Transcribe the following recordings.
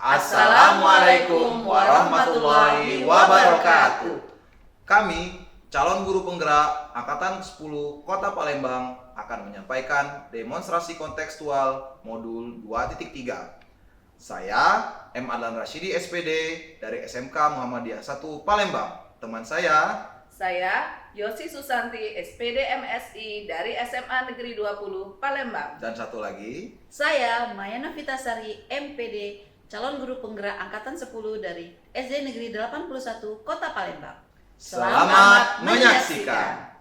Assalamualaikum warahmatullahi wabarakatuh. Kami, calon guru penggerak Angkatan 10 Kota Palembang akan menyampaikan demonstrasi kontekstual modul 2.3. Saya, M. Adlan Rasyidi SPD dari SMK Muhammadiyah 1 Palembang. Teman saya Yosi Susanti SPD MSI dari SMA Negeri 20 Palembang. Dan satu lagi, saya Mayana Vitasari MPD, calon guru penggerak Angkatan 10 dari SD Negeri 81 Kota Palembang. Selamat menyaksikan.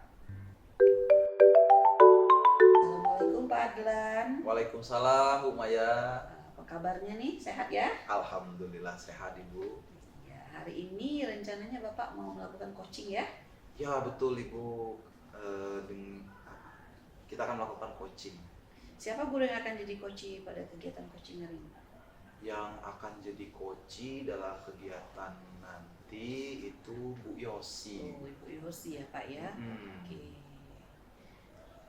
Assalamualaikum Pak Adlan. Waalaikumsalam Bu Maya. Apa kabarnya nih? Sehat ya? Alhamdulillah sehat Ibu. Ya, hari ini rencananya Bapak mau melakukan coaching ya? Ya betul Ibu. Kita akan melakukan coaching. Siapa guru yang akan jadi coach pada kegiatan coaching hari ini Pak? Yang akan jadi coach dalam kegiatan nanti itu Bu Yosi. Oh, Ibu Yosi ya Pak ya? Hmm. Oke.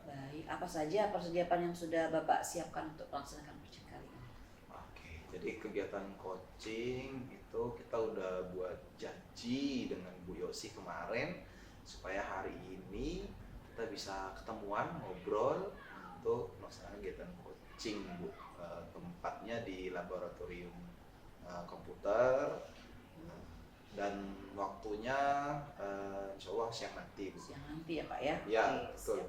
Baik, apa saja persiapan yang sudah Bapak siapkan untuk melaksanakan coaching kali ini? Oke, jadi kegiatan coaching itu kita udah buat janji dengan Bu Yosi kemarin supaya hari ini kita bisa ketemuan, ngobrol untuk melaksanakan kegiatan coaching Bu. Tempatnya di laboratorium komputer dan waktunya insya Allah siang nanti Bu. Siang nanti ya Pak ya? Ya, Oke, betul. siap.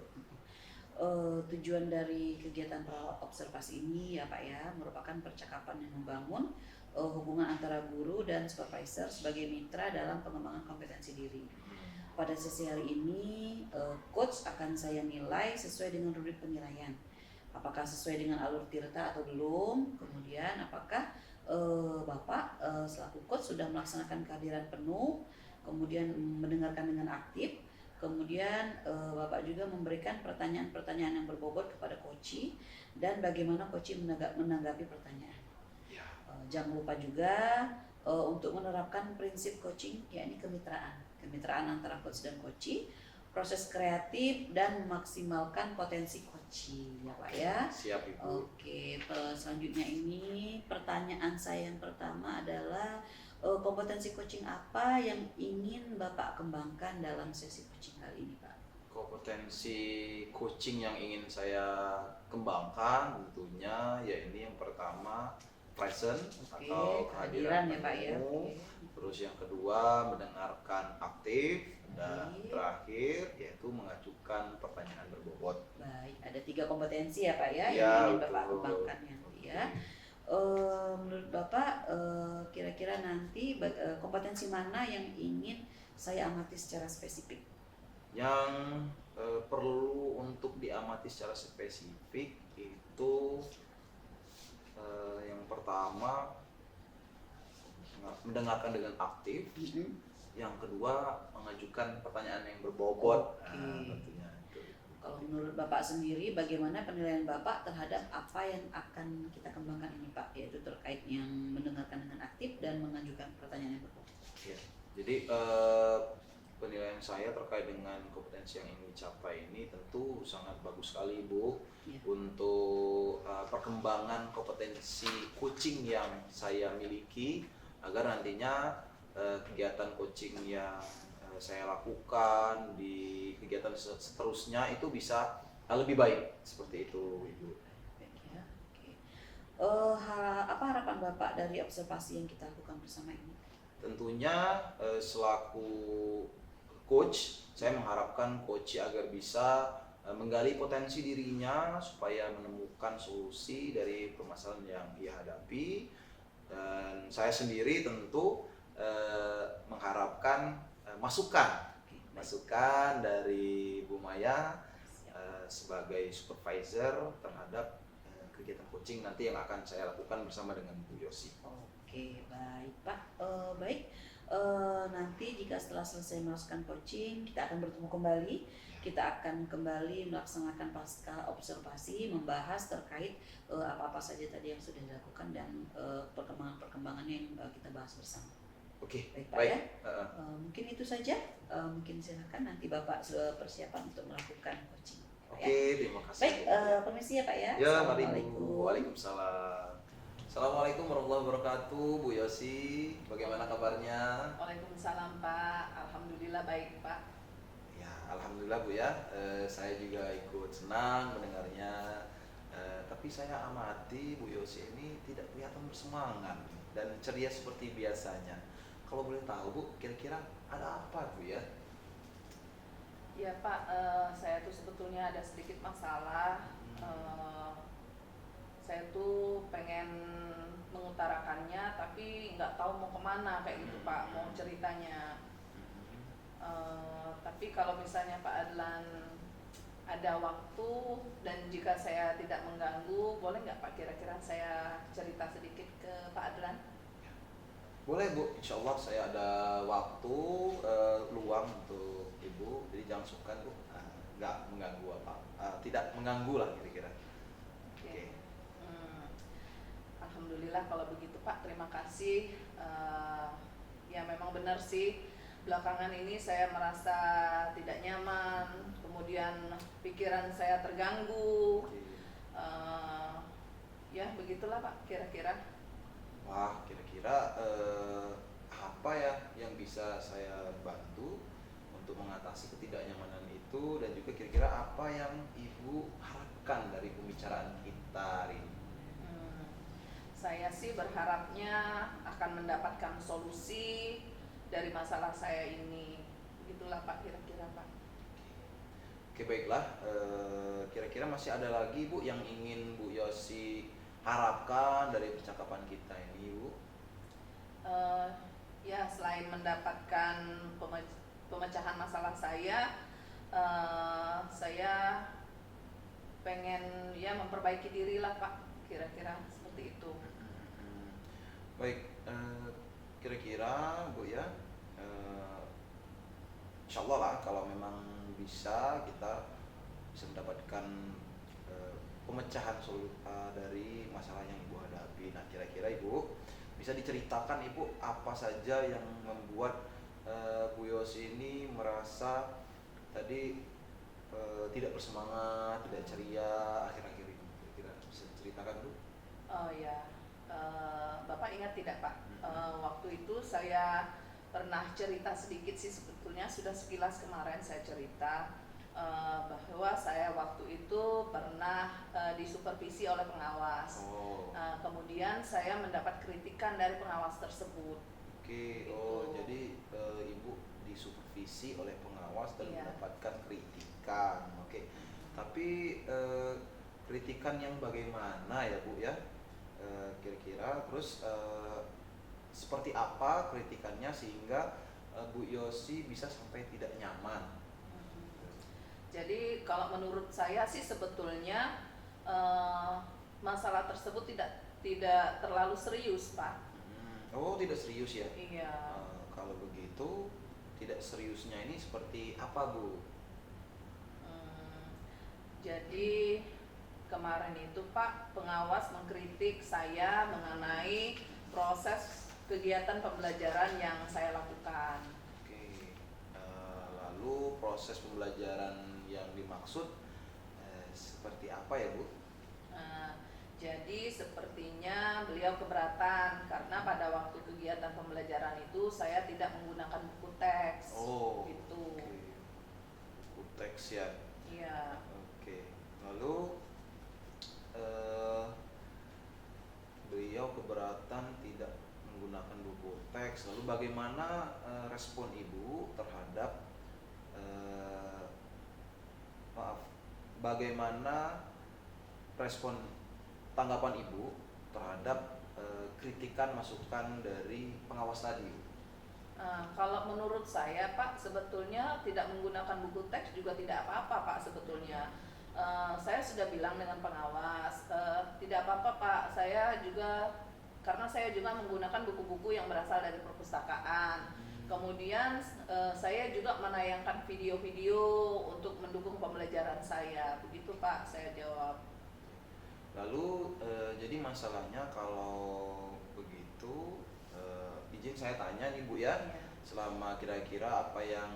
Tujuan dari kegiatan observasi ini ya Pak ya merupakan percakapan yang membangun hubungan antara guru dan supervisor sebagai mitra dalam pengembangan kompetensi diri. Pada sesi hari ini coach akan saya nilai sesuai dengan rubrik penilaian. Apakah sesuai dengan alur tirta atau belum? Kemudian apakah Bapak selaku coach sudah melaksanakan kehadiran penuh, kemudian mendengarkan dengan aktif. Kemudian Bapak juga memberikan pertanyaan-pertanyaan yang berbobot kepada coach dan bagaimana coach menanggapi pertanyaan. Ya. Jangan lupa juga untuk menerapkan prinsip coaching yakni kemitraan antara coach dan coach, proses kreatif dan memaksimalkan potensi coach ya Pak ya. Siap Ibu. Oke, selanjutnya ini pertanyaan saya yang pertama adalah kompetensi coaching apa yang ingin Bapak kembangkan dalam sesi coaching kali ini Pak? Kompetensi coaching yang ingin saya kembangkan tentunya ya ini yang pertama present atau kehadiran ya Pak ya. penuh. Terus yang kedua mendengarkan aktif dan terakhir yaitu mengajukan pertanyaan berbobot. Baik, ada 3 kompetensi ya Pak ya, Ya, yang ingin betul. Bapak kembangkan nanti ya. Menurut Bapak kira-kira nanti kompetensi mana yang ingin saya amati secara spesifik? Yang perlu untuk diamati secara spesifik itu yang pertama mendengarkan dengan aktif, yang kedua mengajukan pertanyaan yang berbobot. Oke. Tentunya itu. Kalau menurut Bapak sendiri, bagaimana penilaian Bapak terhadap apa yang akan kita kembangkan ini Pak, yaitu terkait yang mendengarkan dengan aktif dan mengajukan pertanyaan yang berbobot? Ya, jadi penilaian saya terkait dengan kompetensi yang ingin dicapai ini tentu sangat bagus sekali Bu Ya. untuk perkembangan kompetensi coaching yang saya miliki agar nantinya kegiatan coaching yang saya lakukan di kegiatan seterusnya itu bisa lebih baik seperti itu Ibu. Baik ya, oke. Apa harapan Bapak dari observasi yang kita lakukan bersama ini? Tentunya selaku coach, saya mengharapkan coach agar bisa menggali potensi dirinya supaya menemukan solusi dari permasalahan yang ia hadapi. Dan saya sendiri tentu mengharapkan masukan dari Bu Maya sebagai supervisor terhadap kegiatan coaching nanti yang akan saya lakukan bersama dengan Bu Yosi. Oke, baik Pak. Nanti jika setelah selesai melakukan coaching, kita akan bertemu kembali. Kita akan kembali melaksanakan pasca observasi, membahas terkait apa-apa saja tadi yang sudah dilakukan dan perkembangan-perkembangannya yang kita bahas bersama. Oke, Baik Pak baik. ya. Mungkin itu saja. Mungkin silakan nanti Bapak sudah persiapan untuk melakukan coaching. Oke, terima kasih. Baik, permisi ya Pak ya. Ya, mari Bu. Assalamualaikum. Waalaikumsalam. Assalamualaikum warahmatullahi wabarakatuh, Bu Yosi. Bagaimana kabarnya? Waalaikumsalam Pak, Alhamdulillah baik Pak. Ya, alhamdulillah Bu ya. Saya juga ikut senang mendengarnya. Tapi saya amati Bu Yosi ini tidak kelihatan bersemangat dan ceria seperti biasanya. Kalau boleh tahu Bu, kira-kira ada apa Bu ya? Ya Pak, saya tuh sebetulnya ada sedikit masalah. Eh, saya tuh pengen mengutarakannya tapi nggak tahu mau kemana kayak gitu Pak, mau ceritanya. Tapi kalau misalnya Pak Adlan ada waktu dan jika saya tidak mengganggu, boleh nggak Pak kira-kira saya cerita sedikit ke Pak Adlan? Boleh Bu, insya Allah saya ada waktu luang untuk Ibu, jadi jangan sungkan Bu. Nggak mengganggu apa, tidak mengganggu lah kira-kira. Oke. Oke. Hmm, Alhamdulillah kalau begitu Pak, terima kasih. Ya memang benar sih, belakangan ini saya merasa tidak nyaman, kemudian pikiran saya terganggu. Oke. Eh, ya begitulah Pak, kira-kira. Wah, kira-kira apa ya yang bisa saya bantu untuk mengatasi ketidaknyamanan itu, dan juga kira-kira apa yang Ibu harapkan dari pembicaraan kita hari ini? Hmm, saya sih berharapnya akan mendapatkan solusi dari masalah saya ini. Begitulah Pak, kira-kira Pak. Oke, baiklah. Kira-kira masih ada lagi Bu yang ingin Bu Yosi harapkan dari percakapan kita ini Bu? Eh, ya selain mendapatkan pemecahan masalah saya pengen ya memperbaiki diri lah Pak, kira-kira seperti itu. Hmm, Baik, kira-kira Bu ya, eh, insya Allah lah kalau memang kita bisa mendapatkan eh, pemecahan dari masalah yang Ibu hadapi. Nah, kira-kira Ibu bisa diceritakan Ibu apa saja yang membuat Bu Yosi ini merasa tadi tidak bersemangat, tidak ceria akhir-akhir ini. Kira-kira bisa diceritakan dulu? Oh ya, Bapak ingat tidak Pak? Hmm. Waktu itu saya pernah cerita sedikit sih, sebetulnya sudah sekilas kemarin saya cerita bahwa saya waktu itu pernah disupervisi oleh pengawas. Oh, Kemudian saya mendapat kritikan dari pengawas tersebut. oke. Gitu. Oh, jadi Ibu disupervisi oleh pengawas dan Iya. mendapatkan kritikan. Oke. Tapi kritikan yang bagaimana ya Bu ya? Kira-kira terus seperti apa kritikannya sehingga Bu Yosi bisa sampai tidak nyaman? Jadi kalau menurut saya sih sebetulnya eh, masalah tersebut tidak terlalu serius Pak. Oh, tidak serius ya? Iya. Kalau begitu, tidak seriusnya ini seperti apa Bu? Hmm, jadi kemarin itu Pak, pengawas mengkritik saya mengenai proses kegiatan pembelajaran yang saya lakukan. Oke. Lalu proses pembelajaran yang dimaksud seperti apa ya Bu? Nah, jadi sepertinya beliau keberatan karena pada waktu kegiatan pembelajaran itu saya tidak menggunakan buku teks. Oh, Gitu. oke. Buku teks ya. Iya. Oke. Lalu eh, beliau keberatan tidak menggunakan buku teks. Lalu bagaimana respon Ibu terhadap eh, maaf, bagaimana respon tanggapan Ibu terhadap kritikan masukan dari pengawas tadi? Kalau menurut saya Pak, sebetulnya tidak menggunakan buku teks juga tidak apa-apa Pak sebetulnya. Saya sudah bilang dengan pengawas, tidak apa-apa Pak, karena saya juga menggunakan buku-buku yang berasal dari perpustakaan. Kemudian saya juga menayangkan video-video untuk mendukung pembelajaran saya. Begitu Pak, saya jawab. Lalu jadi masalahnya kalau begitu, izin saya tanya nih Bu ya, Iya. selama kira-kira apa yang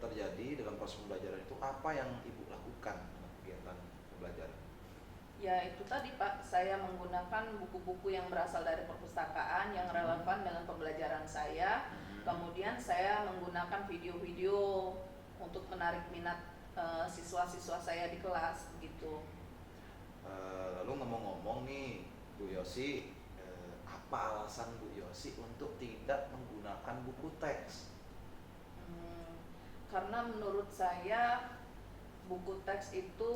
terjadi dalam proses pembelajaran itu, apa yang Ibu lakukan dalam kegiatan pembelajaran? Ya itu tadi Pak, saya menggunakan buku-buku yang berasal dari perpustakaan yang relevan dengan pembelajaran saya. Kemudian saya menggunakan video-video untuk menarik minat siswa-siswa saya di kelas gitu. Lalu ngomong-ngomong nih Bu Yosi, apa alasan Bu Yosi untuk tidak menggunakan buku teks? Hmm, karena menurut saya buku teks itu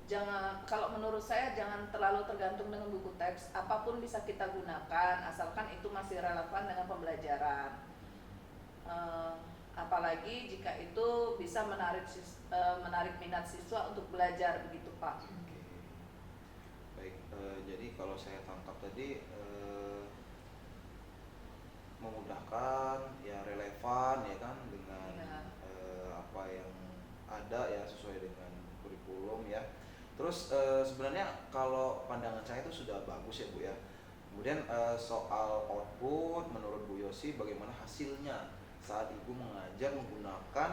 jangan, kalau menurut saya jangan terlalu tergantung dengan buku teks. Apapun bisa kita gunakan asalkan itu masih relevan dengan pembelajaran. Eh, Apalagi jika itu bisa menarik minat siswa untuk belajar begitu Pak. Oke, baik. Jadi kalau saya tangkap tadi, memudahkan, ya relevan ya kan dengan Ya, apa yang ada ya sesuai dengan kurikulum ya. Terus sebenarnya kalau pandangan saya itu sudah bagus ya Bu ya. Kemudian soal output menurut Bu Yosi bagaimana hasilnya saat Ibu mengajar menggunakan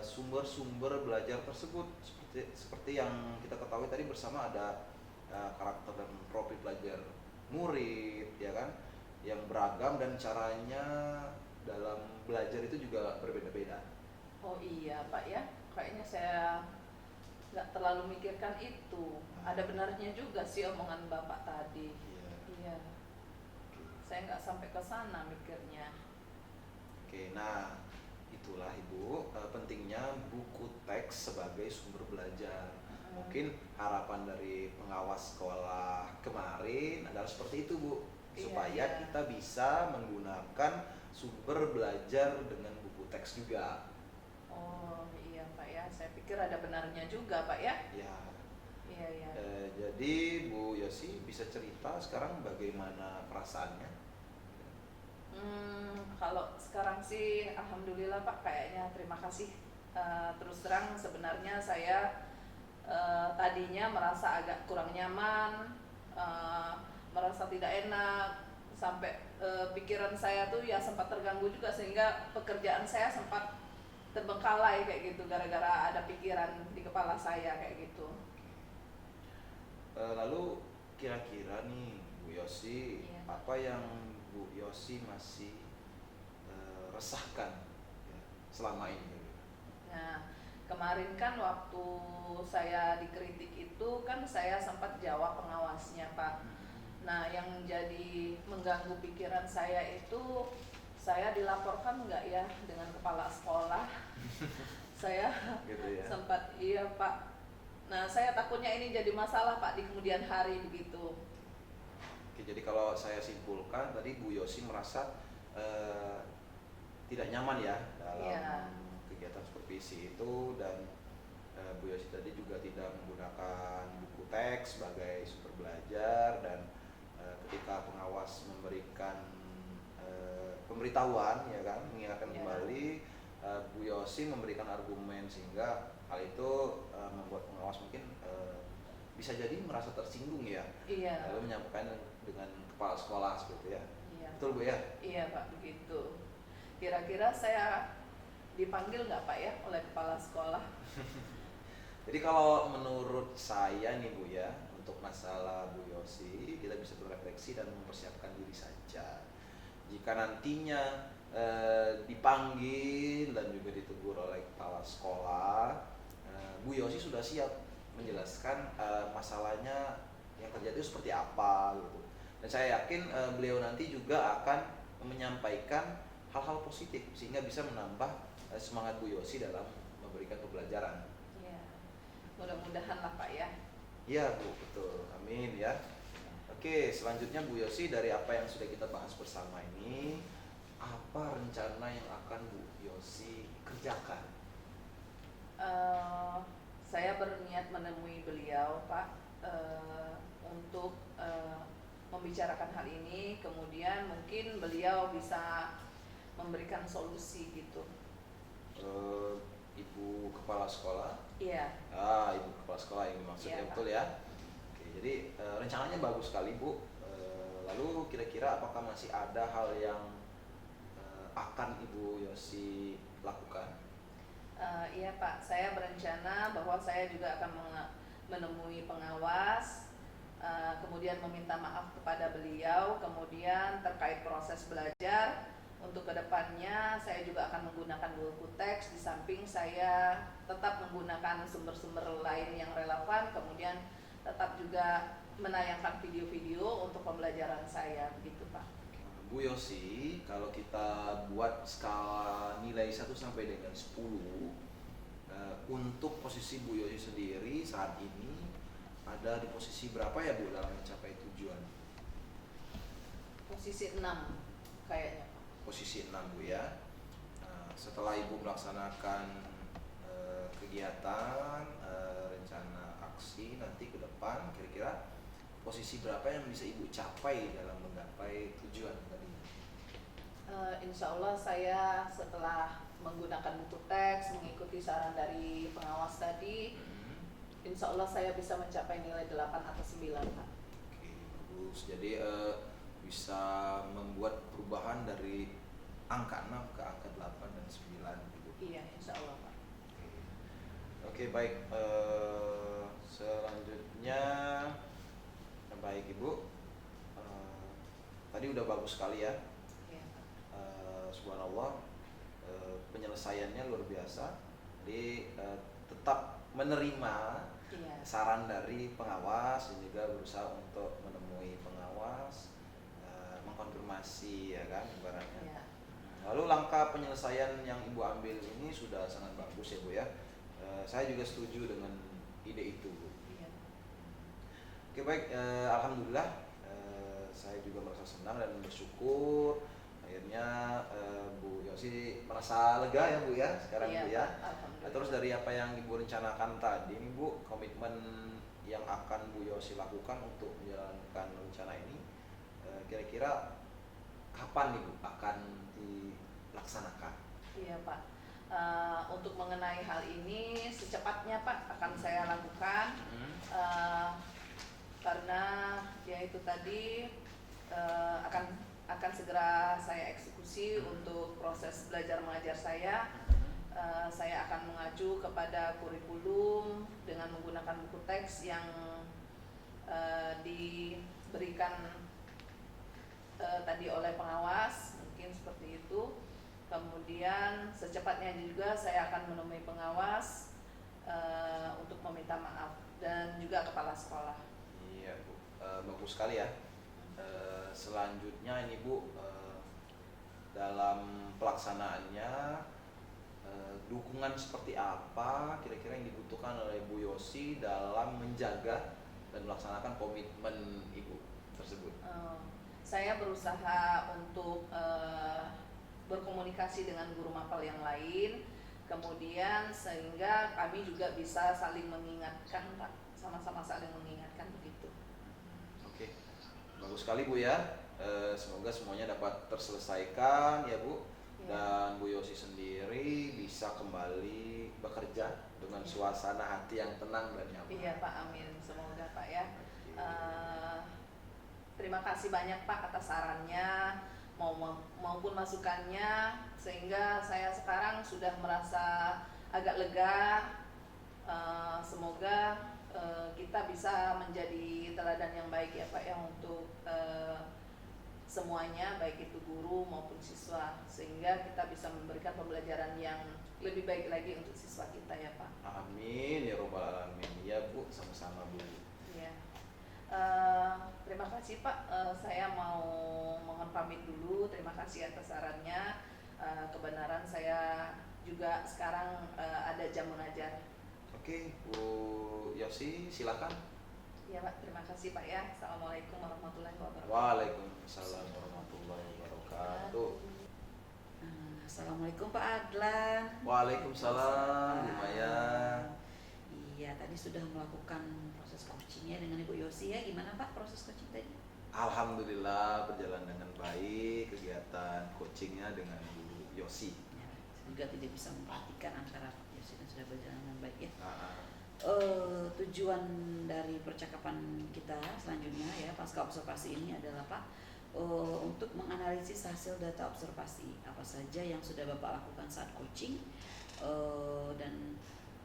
sumber-sumber belajar tersebut, seperti yang kita ketahui tadi bersama ada karakter dan profil belajar murid ya kan yang beragam dan caranya dalam belajar itu juga berbeda-beda. oh iya Pak ya, kayaknya saya nggak terlalu mikirkan itu. Ada benarnya juga sih omongan Bapak tadi. Iya. Iya, saya nggak sampai ke sana mikirnya. Oke, nah itulah Ibu pentingnya buku teks sebagai sumber belajar. Mungkin harapan dari pengawas sekolah kemarin adalah seperti itu Bu, Iya, supaya iya. kita bisa menggunakan sumber belajar dengan buku teks juga. Oh iya Pak ya, saya pikir ada benarnya juga Pak ya. Ya, Iya iya. jadi Bu Yosi bisa cerita sekarang bagaimana perasaannya? Kalau sekarang sih alhamdulillah Pak, kayaknya terima kasih. Terus terang sebenarnya saya tadinya merasa agak kurang nyaman, eh, merasa tidak enak, sampai pikiran saya tuh ya sempat terganggu juga sehingga pekerjaan saya sempat terbengkalai kayak gitu gara-gara ada pikiran di kepala saya kayak gitu. Lalu kira-kira nih Bu Yosi, Iya. apa yang Bu Yosi masih resahkan ya, selama ini? Nah, kemarin kan waktu saya dikritik itu kan saya sempat jawab pengawasnya Pak. Nah, yang jadi mengganggu pikiran saya itu, saya dilaporkan nggak ya dengan kepala sekolah? Saya Gitu ya. sempat iya Pak. Nah, saya takutnya ini jadi masalah Pak di kemudian hari begitu. Oke, jadi kalau saya simpulkan tadi Bu Yosi merasa eh, tidak nyaman ya dalam Iya. kegiatan supervisi itu, dan Bu Yosi tadi juga tidak menggunakan buku teks sebagai sumber belajar, dan ketika pengawas memberikan pemberitahuan ya kan mengingatkan Iya. kembali, Bu Yosi memberikan argumen sehingga hal itu membuat pengawas mungkin bisa jadi merasa tersinggung ya, Iya. lalu menyampaikan dengan kepala sekolah seperti ya. Iya. Betul Bu ya? Iya Pak, begitu. Kira-kira saya dipanggil nggak Pak ya oleh kepala sekolah? Jadi kalau menurut saya nih Bu ya, untuk masalah Bu Yosi, kita bisa berefleksi dan mempersiapkan diri saja. Jika nantinya dipanggil dan juga ditegur oleh kepala sekolah, Bu Yosi sudah siap menjelaskan masalahnya yang terjadi itu seperti apa gitu. Dan saya yakin beliau nanti juga akan menyampaikan hal-hal positif sehingga bisa menambah semangat Bu Yosi dalam memberikan pembelajaran. Iya. Mudah-mudahan lah Pak ya. Iya Bu, betul. Amin ya. Oke, selanjutnya Bu Yosi, dari apa yang sudah kita bahas bersama ini, apa rencana yang akan Bu Yosi kerjakan? Eh, saya berniat menemui beliau Pak, untuk membicarakan hal ini, kemudian mungkin beliau bisa memberikan solusi gitu. Eh, Ibu Kepala Sekolah? Iya. Ibu Kepala Sekolah yang dimaksud Iya, ya, Pak. betul ya? Oke, jadi rencananya bagus sekali Bu. Lalu kira-kira apakah masih ada hal yang akan Ibu Yosi lakukan? Iya Pak, saya berencana bahwa saya juga akan menemui pengawas, kemudian meminta maaf kepada beliau, kemudian terkait proses belajar. Untuk kedepannya saya juga akan menggunakan buku teks, di samping saya tetap menggunakan sumber-sumber lain yang relevan, kemudian tetap juga menayangkan video-video untuk pembelajaran saya, begitu Pak. Bu Yosi, kalau kita buat skala nilai 1 sampai dengan 10, untuk posisi Bu Yosi sendiri saat ini ada di posisi berapa ya Bu dalam mencapai tujuan? Posisi 6 kayaknya. Posisi 6 Bu ya. Setelah Ibu melaksanakan kegiatan, rencana aksi nanti ke depan, kira-kira posisi berapa yang bisa Ibu capai dalam menggapai tujuan tadi? Insya Allah saya setelah menggunakan buku teks, mengikuti saran dari pengawas tadi, insya Allah saya bisa mencapai nilai 8 atau 9 Pak. Oke, bagus. Jadi bisa membuat perubahan dari angka 6 ke angka 8 dan 9 gitu. Iya, insya Allah Pak. Oke, baik. Selanjutnya, baik Ibu. Tadi udah bagus sekali ya. Iya, Pak. Subhanallah, penyelesaiannya luar biasa. Jadi tetap menerima Iya. saran dari pengawas dan juga berusaha untuk menemui pengawas, mengkonfirmasi ya kan ibaratnya. Iya. Lalu langkah penyelesaian yang Ibu ambil ini sudah sangat bagus ya Bu ya. Saya juga setuju dengan ide itu Bu. Iya. Oke baik, alhamdulillah saya juga merasa senang dan bersyukur akhirnya Bu Yosi merasa lega ya Bu ya sekarang Iya, Bu ya. Pak. Alhamdulillah. Terus dari apa yang Ibu rencanakan tadi nih Bu, komitmen yang akan Bu Yosi lakukan untuk menjalankan rencana ini, kira-kira kapan nih Bu akan dilaksanakan? Iya Pak. Untuk mengenai hal ini secepatnya Pak akan saya lakukan, karena ya itu tadi akan segera saya eksekusi untuk proses belajar mengajar saya. Saya akan mengacu kepada kurikulum dengan menggunakan buku teks yang diberikan tadi oleh pengawas, mungkin seperti itu. Kemudian secepatnya juga saya akan menemui pengawas untuk meminta maaf dan juga kepala sekolah. Iya Bu, bagus sekali ya. Selanjutnya ini Bu, dalam pelaksanaannya dukungan seperti apa kira-kira yang dibutuhkan oleh Bu Yosi dalam menjaga dan melaksanakan komitmen Ibu tersebut? Saya berusaha untuk berkomunikasi dengan guru mapel yang lain, kemudian sehingga kami juga bisa saling mengingatkan Pak, sama-sama saling mengingatkan begitu. Oke, bagus sekali Bu ya. Semoga semuanya dapat terselesaikan ya Bu. Ya. Dan Bu Yosi sendiri bisa kembali bekerja dengan suasana hati yang tenang dan nyaman. Iya Pak, amin. Semoga Pak ya. Oke. Terima kasih banyak Pak atas sarannya maupun masukannya, sehingga saya sekarang sudah merasa agak lega. Semoga kita bisa menjadi teladan yang baik ya Pak ya untuk semuanya, baik itu guru maupun siswa, sehingga kita bisa memberikan pembelajaran yang lebih baik lagi untuk siswa kita ya Pak. Amin ya robbal alamin. Ya Bu, sama-sama Bu. Ya. Terima kasih Pak. Saya mau mohon pamit dulu. Terima kasih atas sarannya. Kebenaran saya juga sekarang ada jam mengajar. Oke, Bu Yosi silakan. Ya Pak, terima kasih Pak ya. Assalamualaikum warahmatullahi wabarakatuh. Waalaikumsalam warahmatullahi wabarakatuh. Assalamualaikum Pak Adlan. Waalaikumsalam Bu Maya. Iya, tadi sudah melakukan proses coachingnya dengan Ibu Yosi ya. Gimana Pak proses coaching tadi? Alhamdulillah berjalan dengan baik kegiatan coachingnya dengan Bu Yosi. Ya, saya juga tidak bisa memperhatikan antara Pak Yosi dan sudah berjalan dengan baik ya. Tujuan dari percakapan kita selanjutnya ya pasca observasi ini adalah Pak, untuk menganalisis hasil data observasi apa saja yang sudah Bapak lakukan saat coaching, dan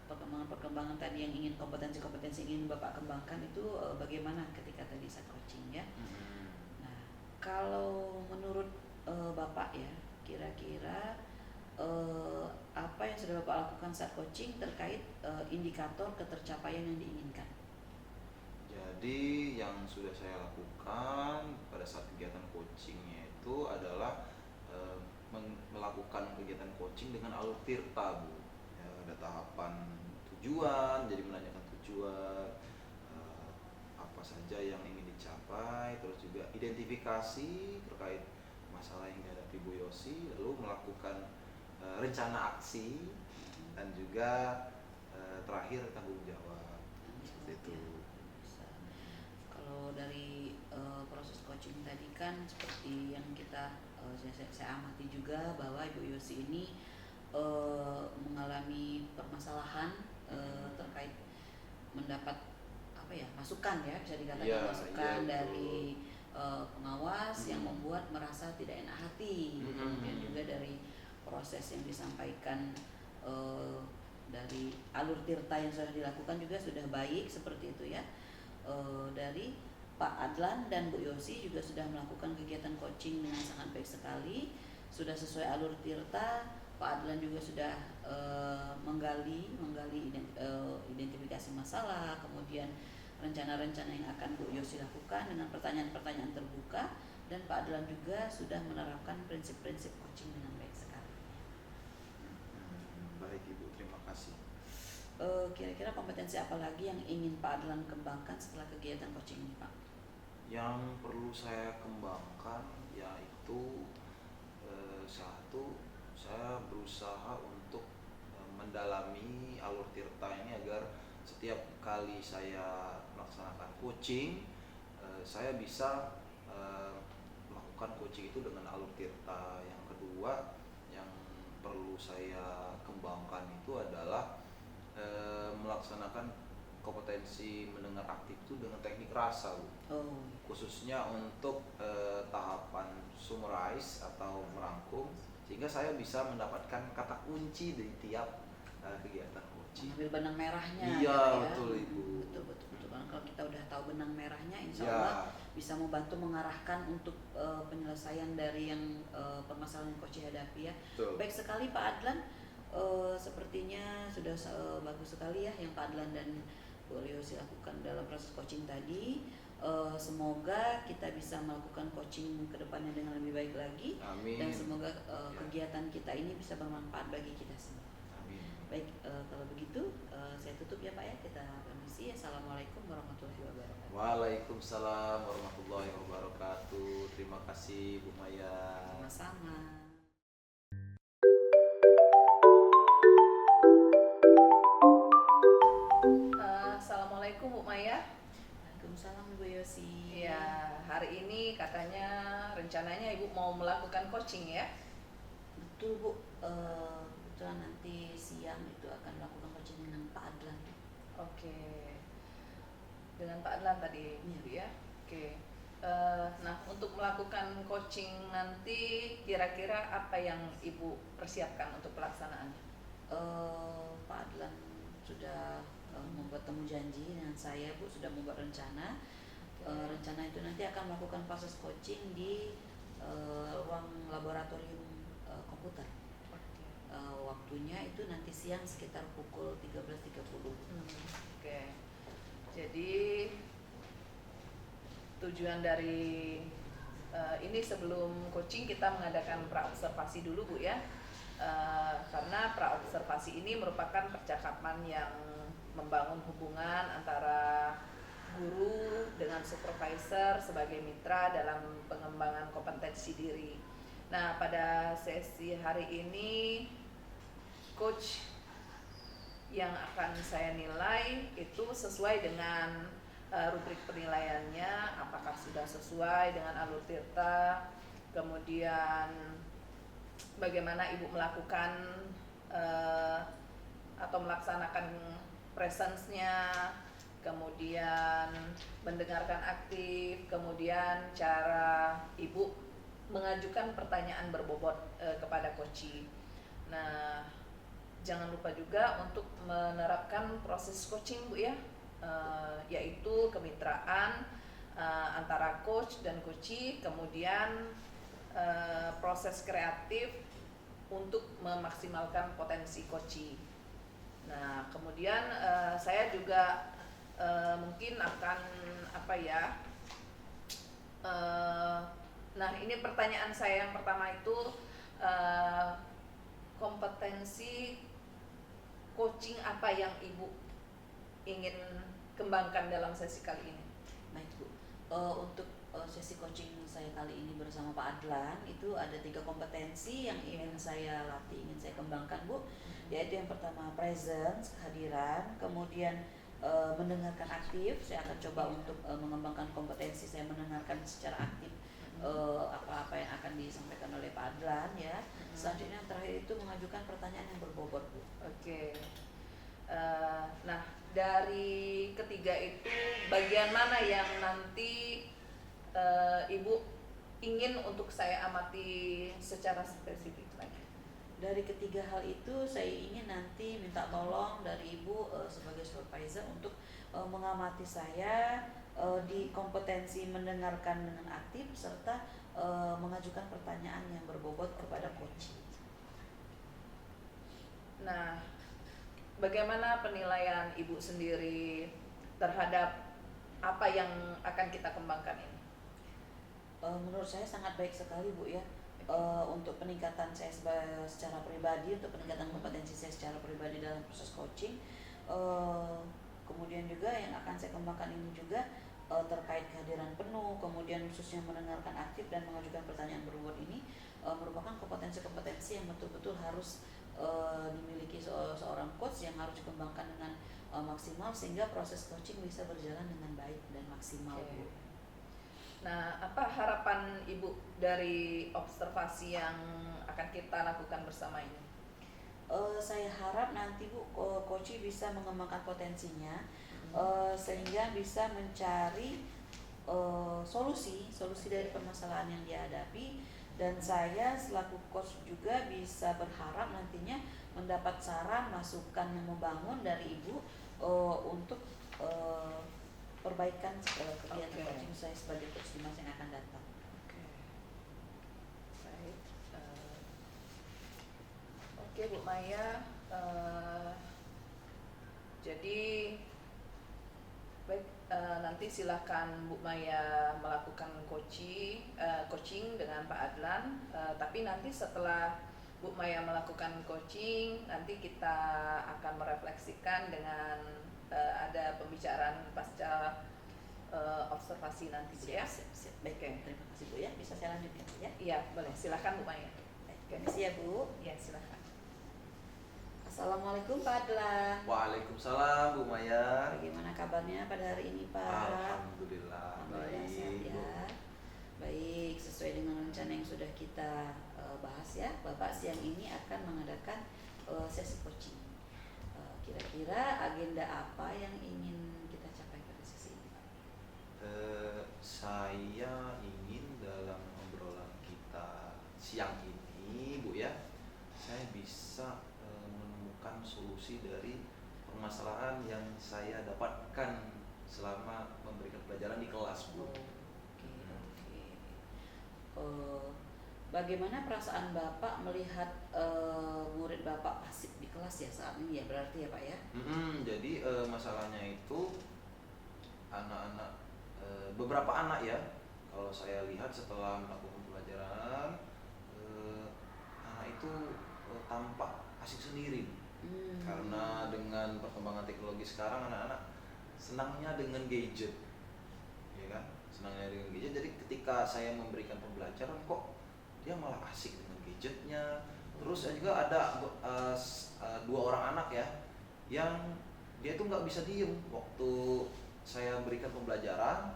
perkembangan-perkembangan tadi yang ingin kompetensi-kompetensi yang ingin Bapak kembangkan itu bagaimana ketika tadi saat coaching ya. Nah, kalau menurut Bapak ya, kira-kira apa yang sudah Bapak lakukan saat coaching terkait indikator ketercapaian yang diinginkan? Jadi yang sudah saya lakukan pada saat kegiatan coachingnya itu adalah melakukan kegiatan coaching dengan alur tirta, Bu. Ya, ada tahapan tujuan, jadi menanyakan tujuan, apa saja yang ingin dicapai, terus juga identifikasi terkait masalah yang dihadapi Bu Yosi, lalu melakukan rencana aksi, dan juga terakhir tanggung jawab. Seperti itu. Kalau dari proses coaching tadi kan seperti yang kita saya amati juga bahwa Ibu Yosi ini mengalami permasalahan terkait mendapat apa ya, masukan ya, bisa dikatakan masukan dari pengawas yang membuat merasa tidak enak hati. Kemudian juga dari proses yang disampaikan dari alur tirta yang sudah dilakukan juga sudah baik seperti itu ya. Dari Pak Adlan dan Bu Yosi juga sudah melakukan kegiatan coaching dengan sangat baik sekali, sudah sesuai alur tirta. Pak Adlan juga sudah menggali identifikasi masalah, kemudian rencana-rencana yang akan Bu Yosi lakukan dengan pertanyaan-pertanyaan terbuka, dan Pak Adlan juga sudah menerapkan prinsip-prinsip coaching dengan baik sekali. Baik Ibu, terima kasih. Kira-kira kompetensi apa lagi yang ingin Pak Adlan kembangkan setelah kegiatan coaching ini, Pak? Yang perlu saya kembangkan yaitu satu, saya berusaha untuk mendalami alur tirta ini agar setiap kali saya melaksanakan coaching, saya bisa melakukan coaching itu dengan alur tirta. Yang kedua, yang perlu saya kembangkan itu adalah melaksanakan kompetensi mendengar aktif itu dengan teknik rasa, Bu. Khususnya untuk tahapan summarize atau merangkum, sehingga saya bisa mendapatkan kata kunci dari tiap kegiatan coaching. Ambil benang merahnya. Iya, gitu ya. betul Ibu. Betul. Kalau kita udah tahu benang merahnya, insya Allah bisa membantu mengarahkan untuk penyelesaian dari yang permasalahan yang coaching hadapi ya. Betul. Baik sekali Pak Adlan. Sepertinya sudah bagus sekali ya yang Pak Adlan dan Bu Yosi lakukan dalam proses coaching tadi. Semoga kita bisa melakukan coaching ke depannya dengan lebih baik lagi. Amin. Dan semoga kegiatan kita ini bisa bermanfaat bagi kita semua. Amin. Baik, kalau begitu saya tutup ya Pak ya. Kita permisi. Assalamualaikum warahmatullahi wabarakatuh. Waalaikumsalam warahmatullahi wabarakatuh. Terima kasih Bu Maya. Sama-sama. Assalamualaikum Bu Maya. Waalaikumsalam Bu Yosi. Ya, hari ini katanya rencananya Ibu mau melakukan coaching ya? Betul Bu. Kebetulan nanti siang itu akan melakukan coaching dengan Pak Adlan. Oke. Dengan Pak Adlan tadi Bu ya? Oke. Nah, untuk melakukan coaching nanti kira-kira apa yang Ibu persiapkan untuk pelaksanaannya? Pak Adlan sudah membuat temu janji dengan saya Bu, sudah membuat rencana. Rencana itu nanti akan melakukan proses coaching di ruang laboratorium komputer. Waktunya itu nanti siang sekitar pukul 13.30. Oke. Jadi tujuan dari ini sebelum coaching kita mengadakan praobservasi dulu Bu ya. Karena praobservasi ini merupakan percakapan yang membangun hubungan antara guru dengan supervisor sebagai mitra dalam pengembangan kompetensi diri. Nah, pada sesi hari ini coach yang akan saya nilai itu sesuai dengan rubrik penilaiannya, apakah sudah sesuai dengan alur tirta, kemudian bagaimana Ibu melakukan atau melaksanakan presence-nya, kemudian mendengarkan aktif, kemudian cara Ibu mengajukan pertanyaan berbobot kepada coach. Nah, jangan lupa juga untuk menerapkan proses coaching Bu ya, yaitu kemitraan antara coach dan coachee, kemudian proses kreatif untuk memaksimalkan potensi coachee. Nah, kemudian saya juga mungkin akan apa ya? Nah, ini pertanyaan saya yang pertama itu kompetensi coaching apa yang Ibu ingin kembangkan dalam sesi kali ini? Baik Bu, untuk sesi coaching saya kali ini bersama Pak Adlan itu ada 3 kompetensi yang ingin saya latih, ingin saya kembangkan Bu, yaitu yang pertama presence, kehadiran, kemudian mendengarkan aktif. Saya akan coba untuk mengembangkan kompetensi saya mendengarkan secara aktif apa-apa yang akan disampaikan oleh Pak Adlan ya. Selanjutnya yang terakhir itu mengajukan pertanyaan yang berbobot Bu. Oke. Nah, dari ketiga itu bagian mana yang nanti Ibu ingin untuk saya amati secara spesifik lagi? Dari ketiga hal itu saya ingin nanti minta tolong dari Ibu sebagai supervisor untuk mengamati saya di kompetensi mendengarkan dengan aktif serta mengajukan pertanyaan yang berbobot kepada coach. Nah, bagaimana penilaian Ibu sendiri terhadap apa yang akan kita kembangkan ini? Menurut saya sangat baik sekali Bu ya. Untuk peningkatan saya secara pribadi, untuk peningkatan kompetensi saya secara pribadi dalam proses coaching. Kemudian juga yang akan saya kembangkan ini juga terkait kehadiran penuh, kemudian khususnya mendengarkan aktif dan mengajukan pertanyaan berbobot ini merupakan kompetensi-kompetensi yang betul-betul harus dimiliki seorang coach, yang harus dikembangkan dengan maksimal sehingga proses coaching bisa berjalan dengan baik dan maksimal Bu. Nah, apa harapan Ibu dari observasi yang akan kita lakukan bersama ini? Saya harap nanti Bu, coach bisa mengembangkan potensinya sehingga bisa mencari solusi dari permasalahan yang dihadapi, dan saya selaku coach juga bisa berharap nantinya mendapat saran, masukan yang membangun dari Ibu untuk perbaikan kegiatan coaching saya sebagai coach di masa yang akan datang. Baik. Oke Bu Maya, jadi baik, nanti silakan Bu Maya melakukan coaching dengan Pak Adlan, tapi nanti setelah Bu Maya melakukan coaching, nanti kita akan merefleksikan dengan ada pembicaraan pasca observasi nanti Bu ya. Siap. Baik, terima kasih Bu ya. Bisa saya lanjutkan Bu ya? Iya, boleh. Silakan Bu Maya. Baik, permisi ya Bu. Ya, silakan. Assalamualaikum Pak Adlan. Waalaikumsalam Bu Maya. Bagaimana kabarnya pada hari ini Pak? Alhamdulillah Alhamdulillah sehat baik. ya. Baik, sesuai dengan rencana yang sudah kita bahas ya, Bapak siang ini akan mengadakan sesi coaching. Kira-kira agenda apa yang ingin kita capai pada sesi ini Pak? Saya ingin dalam obrolan kita siang ini Bu ya, saya bisa menemukan solusi dari permasalahan yang saya dapatkan selama memberikan pelajaran di kelas Bu. Bagaimana perasaan Bapak melihat murid Bapak pasif di kelas ya saat ini ya, berarti ya Pak ya? Jadi masalahnya itu anak-anak, beberapa anak ya, kalau saya lihat setelah melakukan pelajaran, anak itu tampak asik sendiri. Karena dengan perkembangan teknologi sekarang anak-anak senangnya dengan gadget, ya kan? Senangnya dengan gadget. Jadi ketika saya memberikan pembelajaran kok dia malah asik dengan gadgetnya. Terus juga ada 2 orang anak ya, yang dia tuh nggak bisa diem waktu saya berikan pembelajaran.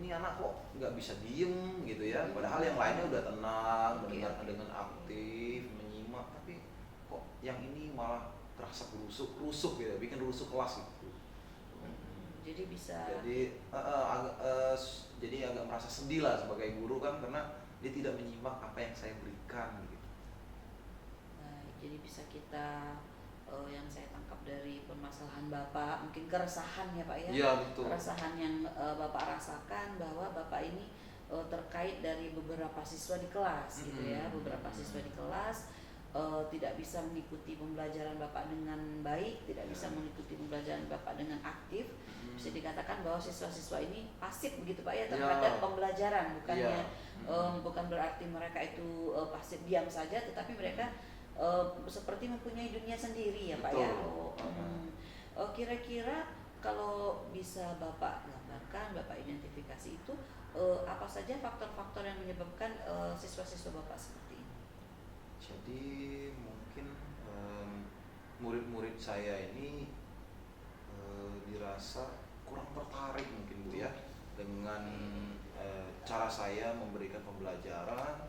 Ini anak kok nggak bisa diem gitu ya, padahal yang lainnya udah tenang, mendengarkan dengan aktif, menyimak, tapi kok yang ini malah terasa rusuk gitu, bikin rusuk kelas gitu. Jadi bisa. Jadi agak merasa sedih lah sebagai guru kan, karena dia tidak menyimak apa yang saya berikan gitu. Jadi bisa kita yang saya tangkap dari permasalahan Bapak, mungkin keresahan ya Pak ya, Iya betul. keresahan yang Bapak rasakan bahwa Bapak ini terkait dari beberapa siswa di kelas gitu ya, beberapa siswa di kelas tidak bisa mengikuti pembelajaran Bapak dengan baik, tidak bisa mengikuti pembelajaran Bapak dengan aktif. Bisa dikatakan bahwa siswa-siswa ini pasif begitu Pak ya terhadap pembelajaran, bukannya bukan berarti mereka itu pasif diam saja, tetapi mereka seperti mempunyai dunia sendiri ya Pak ya. Kira-kira kalau bisa Bapak gambarkan, Bapak identifikasi itu apa saja faktor-faktor yang menyebabkan siswa-siswa Bapak seperti ini? Jadi mungkin murid-murid saya ini dirasa kurang tertarik mungkin Bu ya dengan cara saya memberikan pembelajaran,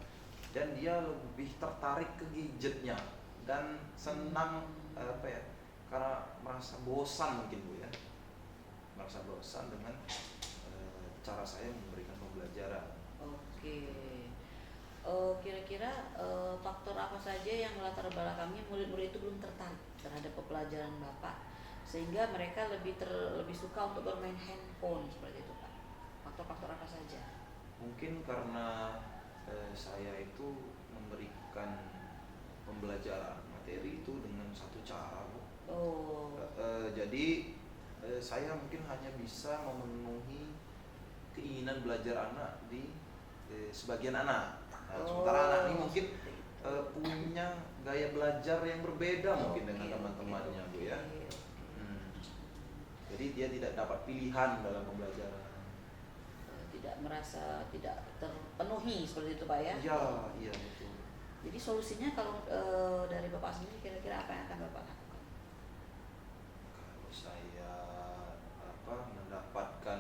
dan dia lebih tertarik ke gadgetnya dan senang karena merasa bosan mungkin Bu ya, merasa bosan dengan cara saya memberikan pembelajaran. Oke. Kira-kira faktor apa saja yang melatar belakangnya murid-murid itu belum tertarik terhadap pembelajaran Bapak sehingga mereka lebih suka untuk bermain handphone seperti itu Pak? Faktor-faktor apa saja? Mungkin karena saya itu memberikan pembelajaran materi itu dengan satu cara Bu. Jadi saya mungkin hanya bisa memenuhi keinginan belajar anak di sebagian anak. Sementara anak ini mungkin punya gaya belajar yang berbeda mungkin dengan teman-temannya Bu ya. Jadi dia tidak dapat pilihan dalam pembelajaran. Tidak merasa tidak terpenuhi seperti itu Pak ya? Iya betul. Jadi solusinya kalau dari Bapak sendiri kira-kira apa yang akan Bapak lakukan? Kalau saya mendapatkan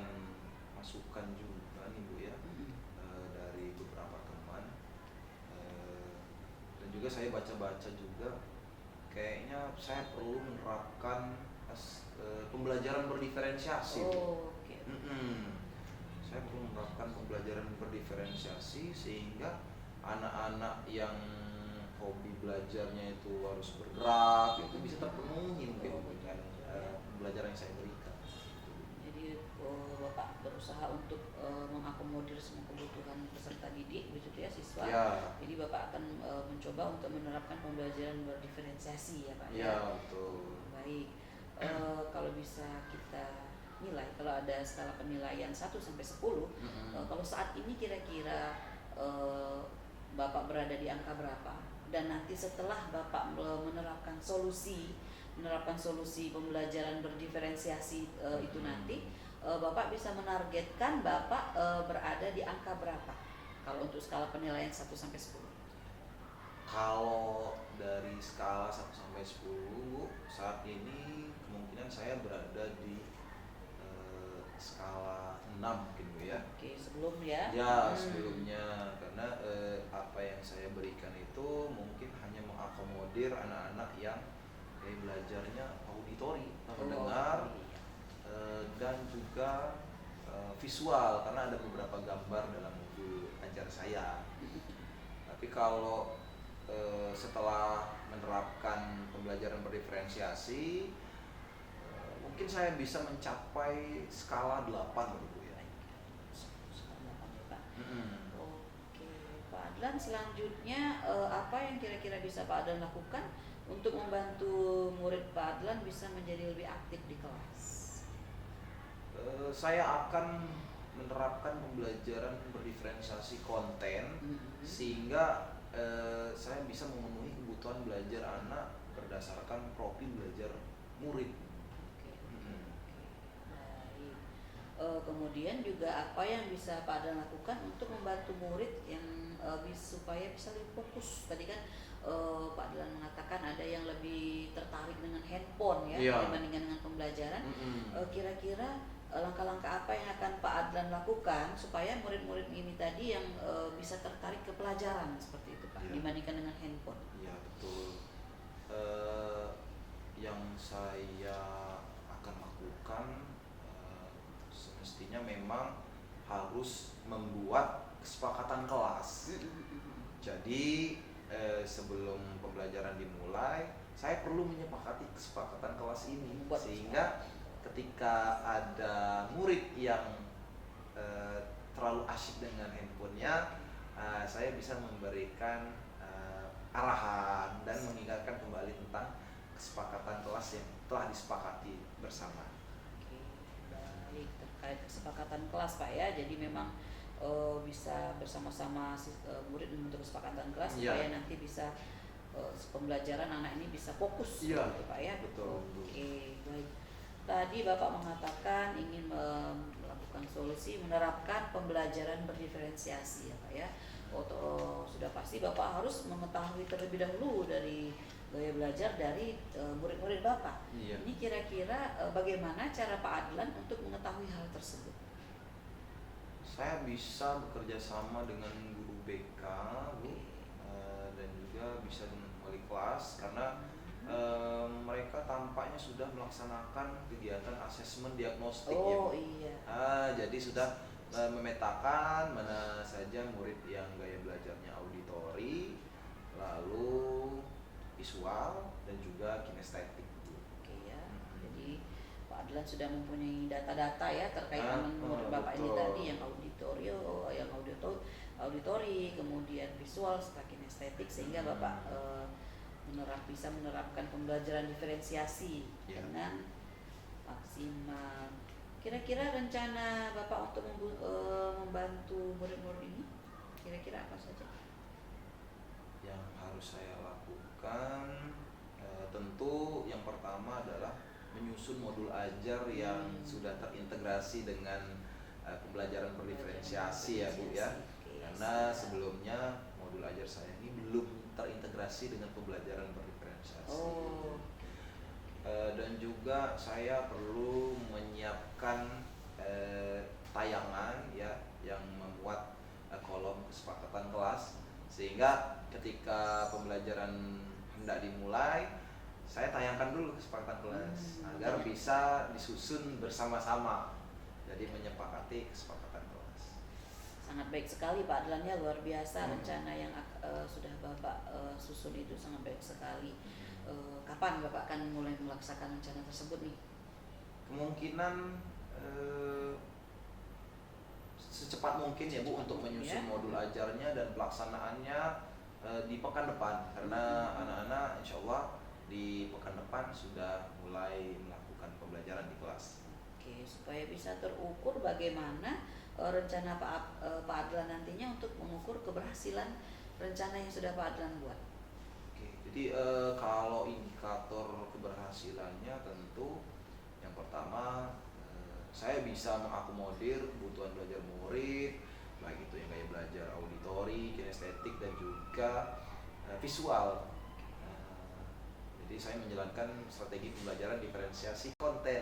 masukan juga nih Bu ya dari beberapa teman, dan juga saya baca-baca juga, kayaknya saya perlu menerapkan pembelajaran berdiferensiasi. Okay. Saya perlu menerapkan pembelajaran berdiferensiasi sehingga anak-anak yang hobi belajarnya itu harus bergerak itu bisa terpenuhi mungkin dengan pembelajaran yang saya berikan. Jadi Bapak berusaha untuk mengakomodir semua kebutuhan peserta didik begitu ya siswa. Jadi Bapak akan mencoba untuk menerapkan pembelajaran berdiferensiasi ya Pak ya. Betul. Baik. Kalau bisa kita nilai, kalau ada skala penilaian 1 sampai 10, kalau saat ini kira-kira Bapak berada di angka berapa? Dan nanti setelah Bapak menerapkan solusi pembelajaran berdiferensiasi itu nanti Bapak bisa menargetkan Bapak berada di angka berapa kalau untuk skala penilaian 1 sampai 10? Kalau dari skala 1 sampai 10 saat ini kemungkinan saya berada di skala 6 mungkin Bu ya. Oke, sebelum ya? Sebelumnya, karena apa yang saya berikan itu mungkin hanya mengakomodir anak-anak yang belajarnya auditori, mendengar, dan juga visual, karena ada beberapa gambar dalam buku ajar saya. Tapi kalau setelah menerapkan pembelajaran berdiferensiasi, mungkin saya bisa mencapai skala 8 Bu ya. Oke, Pak Adlan, selanjutnya apa yang kira-kira bisa Pak Adlan lakukan untuk membantu murid Pak Adlan bisa menjadi lebih aktif di kelas? Saya akan menerapkan pembelajaran berdiferensiasi konten sehingga saya bisa memenuhi kebutuhan belajar anak berdasarkan profil belajar murid. Baik. Kemudian juga apa yang bisa Pak Adlan lakukan untuk membantu murid yang supaya bisa lebih fokus? Tadi kan Pak Adlan mengatakan ada yang lebih tertarik dengan handphone ya dibandingkan dengan pembelajaran. Kira-kira langkah-langkah apa yang akan Pak Adlan lakukan supaya murid-murid ini tadi yang bisa tertarik ke pelajaran seperti itu Pak dibandingkan dengan handphone? Iya betul. Yang saya akan lakukan semestinya memang harus membuat kesepakatan kelas. Jadi sebelum pembelajaran dimulai, saya perlu menyepakati kesepakatan kelas ini Buat sehingga ketika ada murid yang terlalu asyik dengan handphonenya, saya bisa memberikan arahan dan mengingatkan kembali tentang kesepakatan kelas yang telah disepakati bersama. Oke, baik, terkait kesepakatan kelas Pak ya, jadi memang bisa bersama-sama murid membentuk kesepakatan kelas Iya. supaya nanti bisa pembelajaran anak ini bisa fokus Iya, gitu Pak ya. betul. Oke, baik. Tadi Bapak mengatakan ingin melakukan solusi menerapkan pembelajaran berdiferensiasi ya Pak ya. Sudah pasti Bapak harus mengetahui terlebih dahulu dari gaya belajar dari murid-murid Bapak. Iya. Ini kira-kira bagaimana cara Pak Adlan untuk mengetahui hal tersebut? Saya bisa bekerja sama dengan guru BK, Bu, dan juga bisa dengan wali kelas karena mereka tampaknya sudah melaksanakan kegiatan asesmen diagnostik ya. Oh iya. Jadi sudah memetakan mana saja murid yang gaya belajarnya auditori, lalu visual dan juga kinestetik. Oke ya. Jadi Pak Adlan sudah mempunyai data-data ya terkait dengan murid Bapak ini betul. tadi yang auditori, kemudian visual serta kinestetik sehingga Bapak bisa menerapkan pembelajaran diferensiasi Ya. dengan maksimal. Kira-kira rencana Bapak untuk membantu murid-murid ini kira-kira apa saja? Yang harus saya lakukan tentu yang pertama adalah menyusun modul ajar yang sudah terintegrasi dengan pembelajaran berdiferensiasi ya Bu ya. Oke, Karena siap. sebelumnya modul ajar saya ini belum terintegrasi dengan pembelajaran berdiferensiasi. Oh. Dan juga saya perlu menyiapkan tayangan ya yang memuat kolom kesepakatan kelas sehingga ketika pembelajaran hendak dimulai saya tayangkan dulu kesepakatan kelas agar bisa disusun bersama-sama, jadi menyepakati kesepakatan kelas. Sangat baik sekali Pak Adlan ya, luar biasa rencana yang sudah Bapak susun itu sangat baik sekali. Kapan Bapak akan mulai melaksanakan rencana tersebut nih? Kemungkinan secepat mungkin ya Bu untuk menyusun modul ajarnya dan pelaksanaannya di pekan depan karena anak-anak insya Allah di pekan depan sudah mulai melakukan pembelajaran di kelas. Oke, supaya bisa terukur bagaimana rencana Pak Adlan nantinya untuk mengukur keberhasilan rencana yang sudah Pak Adlan buat. Oke, jadi kalau indikator keberhasilannya tentu yang pertama saya bisa mengakomodir kebutuhan belajar murid, baik itu yang gaya belajar auditori, kinestetik dan juga visual. Jadi saya menjalankan strategi pembelajaran diferensiasi konten.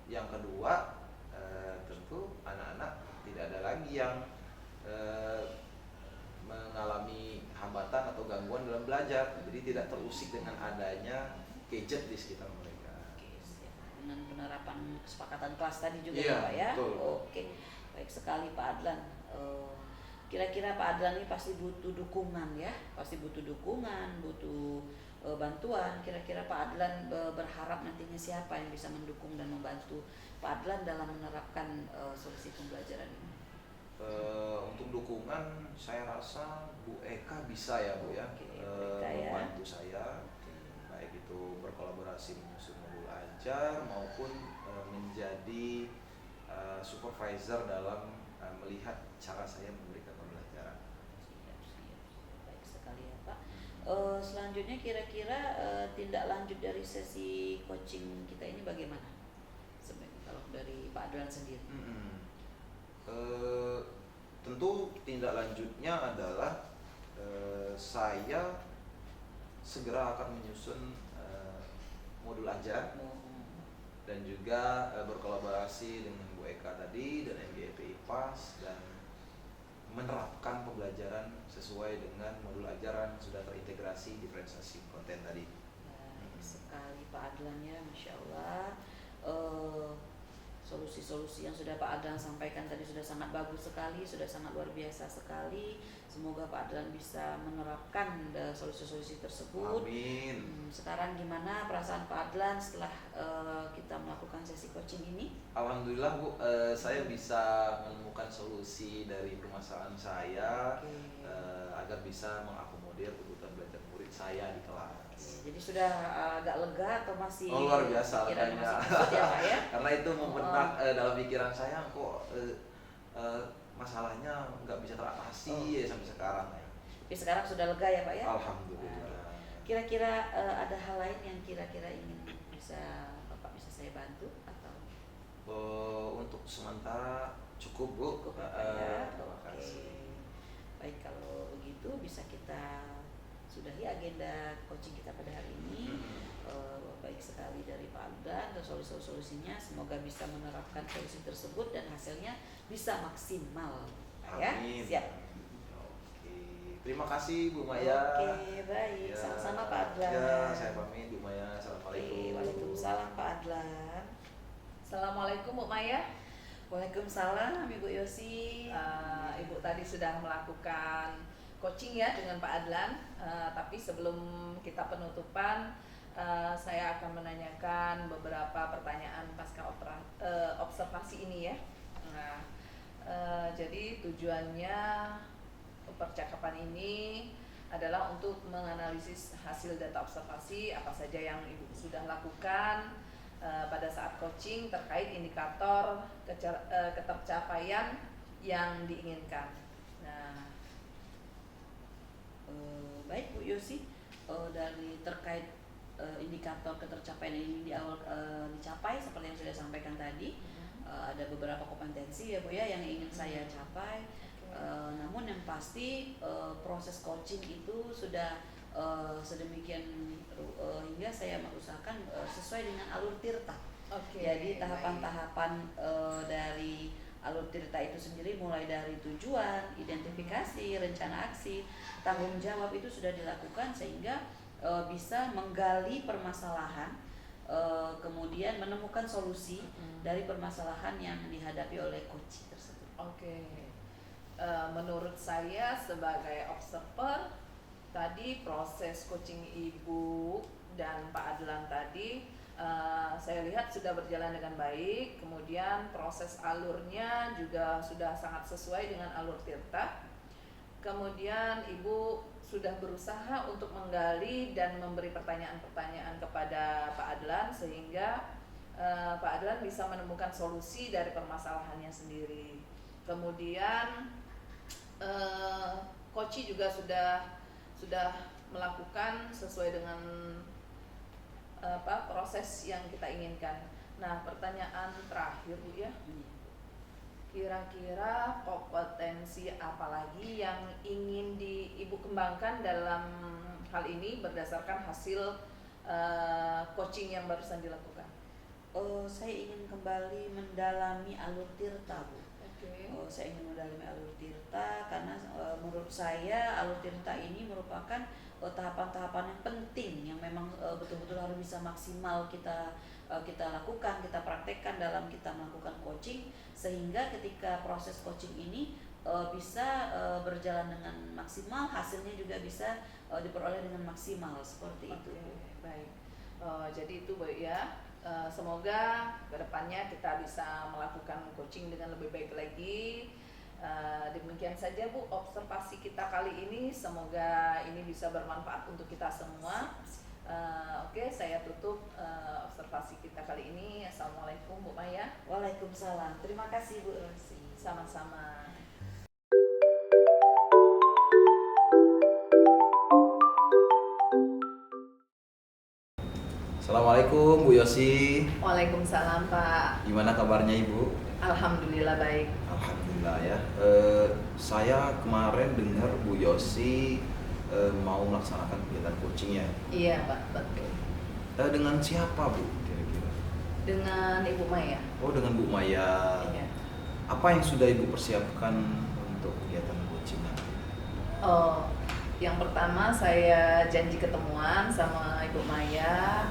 Yang kedua tentu anak-anak tidak ada lagi yang mengalami hambatan atau gangguan dalam belajar, jadi tidak terusik dengan adanya gadget di sekitar mereka. Oke, siap. Dengan penerapan kesepakatan kelas tadi juga Iya, ya Pak ya. betul. Oke, baik sekali Pak Adlan. Kira-kira Pak Adlan ini pasti butuh dukungan ya, butuh bantuan. Kira-kira Pak Adlan berharap nantinya siapa yang bisa mendukung dan membantu Pak Adlan dalam menerapkan solusi pembelajaran ini? Untuk dukungan saya rasa Bu Eka bisa ya Bu ya, Oke, Bu Eka ya. membantu saya baik itu berkolaborasi menyusun modul ajar maupun menjadi supervisor dalam melihat cara saya memberikan pembelajaran. Siap. Baik sekali ya Pak. Selanjutnya kira-kira tindak lanjut dari sesi coaching kita ini bagaimana? Kalau dari Pak Adlan sendiri. Tentu tindak lanjutnya adalah saya segera akan menyusun modul ajar dan juga berkolaborasi dengan Bu Eka tadi dan MGP IPAS dan menerapkan pembelajaran sesuai dengan modul ajaran sudah terintegrasi diferensiasi konten tadi. Baik sekali Pak Adlan ya, Masya Allah. solusi-solusi yang sudah Pak Adlan sampaikan tadi sudah sangat bagus sekali, sudah sangat luar biasa sekali. Semoga Pak Adlan bisa menerapkan solusi-solusi tersebut. Amin. Sekarang gimana perasaan Pak Adlan setelah kita melakukan sesi coaching ini? Alhamdulillah Bu, saya bisa menemukan solusi dari permasalahan saya agar bisa mengakomodir kebutuhan belajar murid saya di kelas. Jadi sudah agak lega atau masih luar biasa pikiran leganya. masih kusut ya Pak ya? Karena itu membenak dalam pikiran saya kok masalahnya nggak bisa teratasi ya sampai sekarang ya. Tapi sekarang sudah lega ya Pak ya? Alhamdulillah. Kira-kira ada hal lain yang kira-kira ingin Bapak bisa saya bantu atau? Untuk sementara cukup Bu. Cukup ya Pak ya? Terima kasih. Baik, kalau begitu bisa kita sudahi agenda coaching kita pada hari ini. Baik sekali dari Pak Adlan dan solusinya, semoga bisa menerapkan solusi tersebut dan hasilnya bisa maksimal. Ya, Amin. siap. Oke, terima kasih Bu Maya. Oke, baik. Sama-sama Pak Adlan. Ya, saya pamit Bu Maya. Assalamualaikum. Waalaikumsalam Pak Adlan. Assalamualaikum Bu Maya. Waalaikumsalam Ibu Yosi. Ibu tadi sudah melakukan coaching ya dengan Pak Adlan, tapi sebelum kita penutupan, saya akan menanyakan beberapa pertanyaan pasca observasi ini ya. Nah, jadi tujuannya percakapan ini adalah untuk menganalisis hasil data observasi apa saja yang Ibu sudah lakukan pada saat coaching terkait indikator ketercapaian yang diinginkan. Nah, baik Bu Yosi, dari terkait indikator ketercapaian ini di awal dicapai seperti yang sudah sampaikan tadi, ada beberapa kompetensi ya Bu ya yang ingin saya capai. Namun yang pasti proses coaching itu sudah sedemikian hingga saya mengusahakan sesuai dengan alur tirta. Jadi tahapan-tahapan dari alur tirta itu sendiri mulai dari tujuan, identifikasi, rencana aksi, tanggung jawab itu sudah dilakukan sehingga bisa menggali permasalahan, kemudian menemukan solusi dari permasalahan yang dihadapi oleh coach tersebut. Menurut saya sebagai observer, tadi proses coaching Ibu dan Pak Adlan tadi saya lihat sudah berjalan dengan baik. Kemudian proses alurnya juga sudah sangat sesuai dengan alur tirta. Kemudian Ibu sudah berusaha untuk menggali dan memberi pertanyaan-pertanyaan kepada Pak Adlan sehingga Pak Adlan bisa menemukan solusi dari permasalahannya sendiri. Kemudian Koci juga sudah melakukan sesuai dengan proses yang kita inginkan. Nah, pertanyaan terakhir Bu ya, kira-kira kompetensi apa lagi yang ingin Ibu kembangkan dalam hal ini berdasarkan hasil coaching yang barusan dilakukan? Saya ingin kembali mendalami alur tirta Bu. Saya ingin mendalami alur tirta karena menurut saya alur tirta ini merupakan tahapan-tahapan yang penting yang memang betul-betul harus bisa maksimal kita lakukan, kita praktekkan dalam kita melakukan coaching sehingga ketika proses coaching ini bisa berjalan dengan maksimal, hasilnya juga bisa diperoleh dengan maksimal seperti itu. Baik. Jadi itu Bu ya. Semoga kedepannya kita bisa melakukan coaching dengan lebih baik lagi. Demikian saja Bu observasi kita kali ini. Semoga ini bisa bermanfaat untuk kita semua. Oke, saya tutup observasi kita kali ini. Assalamualaikum Bu Maya. Waalaikumsalam. Terima kasih Bu Rosi. Sama-sama. Assalamualaikum Bu Yosi. Waalaikumsalam Pak. Gimana kabarnya Ibu? Alhamdulillah baik. Alhamdulillah ya. Saya kemarin dengar Bu Yosi mau melaksanakan kegiatan coaching ya. Iya Pak, betul. Dengan siapa Bu kira-kira? Dengan Ibu Maya. Oh, dengan Bu Maya. Iya. Apa yang sudah Ibu persiapkan untuk kegiatan coaching nanti? Yang pertama saya janji ketemuan sama Ibu Maya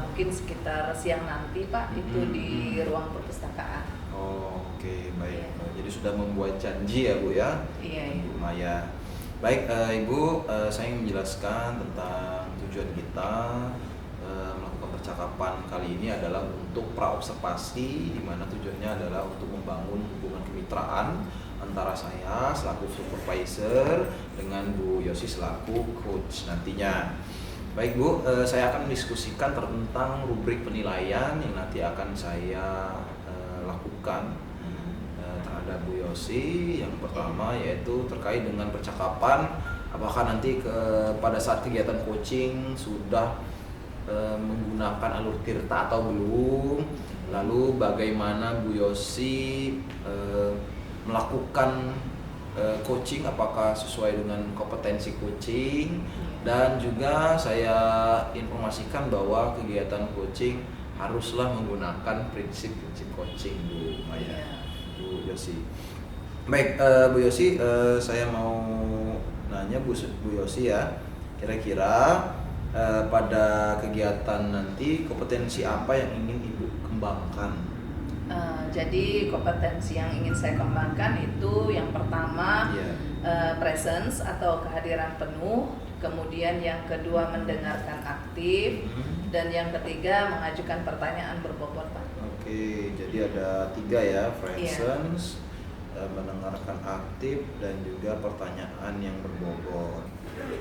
mungkin sekitar siang nanti Pak, itu di ruang perpustakaan. Oh, oke, baik. Iya. Jadi sudah membuat janji ya Bu ya, Iya, Bu Maya. Baik, Ibu, saya ingin menjelaskan tentang tujuan kita melakukan percakapan kali ini adalah untuk praobservasi, di mana tujuannya adalah untuk membangun hubungan kemitraan antara saya selaku supervisor dengan Bu Yosi selaku coach nantinya. Baik Bu, saya akan mendiskusikan tentang rubrik penilaian yang nanti akan saya lakukan terhadap Bu Yosi. Yang pertama yaitu terkait dengan percakapan, apakah nanti pada saat kegiatan coaching sudah menggunakan alur tirta atau belum, lalu bagaimana Bu Yosi melakukan coaching, apakah sesuai dengan kompetensi coaching, dan juga saya informasikan bahwa kegiatan coaching haruslah menggunakan prinsip-prinsip coaching Bu Maya, Bu Yosi. Baik, Bu Yosi, saya mau nanya Bu Yosi ya, kira-kira pada kegiatan nanti kompetensi apa yang ingin Ibu kembangkan? Jadi kompetensi yang ingin saya kembangkan itu yang pertama presence atau kehadiran penuh, kemudian yang kedua mendengarkan aktif, dan yang ketiga mengajukan pertanyaan berbobot Pak. Oke, jadi ada 3 ya, presence, mendengarkan aktif, dan juga pertanyaan yang berbobot.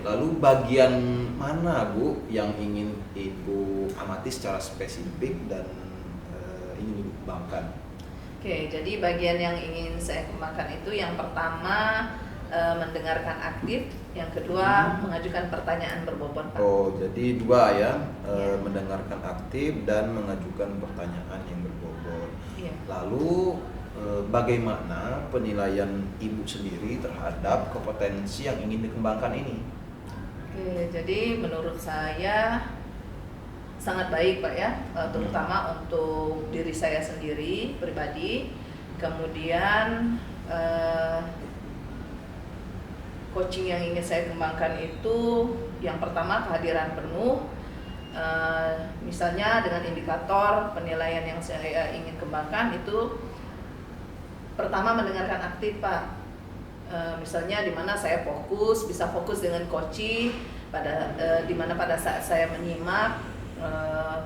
Lalu bagian mana Bu yang ingin Ibu amati secara spesifik dan ingin Ibu kembangkan? Oke, jadi bagian yang ingin saya kembangkan itu yang pertama mendengarkan aktif, yang kedua mengajukan pertanyaan berbobot Pak. Oh, jadi 2 ya, mendengarkan aktif dan mengajukan pertanyaan yang berbobot. Lalu bagaimana penilaian Ibu sendiri terhadap kompetensi yang ingin dikembangkan ini? Oke, jadi menurut saya sangat baik Pak ya, terutama untuk diri saya sendiri pribadi. Kemudian coaching yang ingin saya kembangkan itu yang pertama kehadiran penuh, misalnya dengan indikator penilaian yang saya ingin kembangkan itu pertama mendengarkan aktif Pak, misalnya di mana saya bisa fokus dengan coach di mana pada saat saya menyimak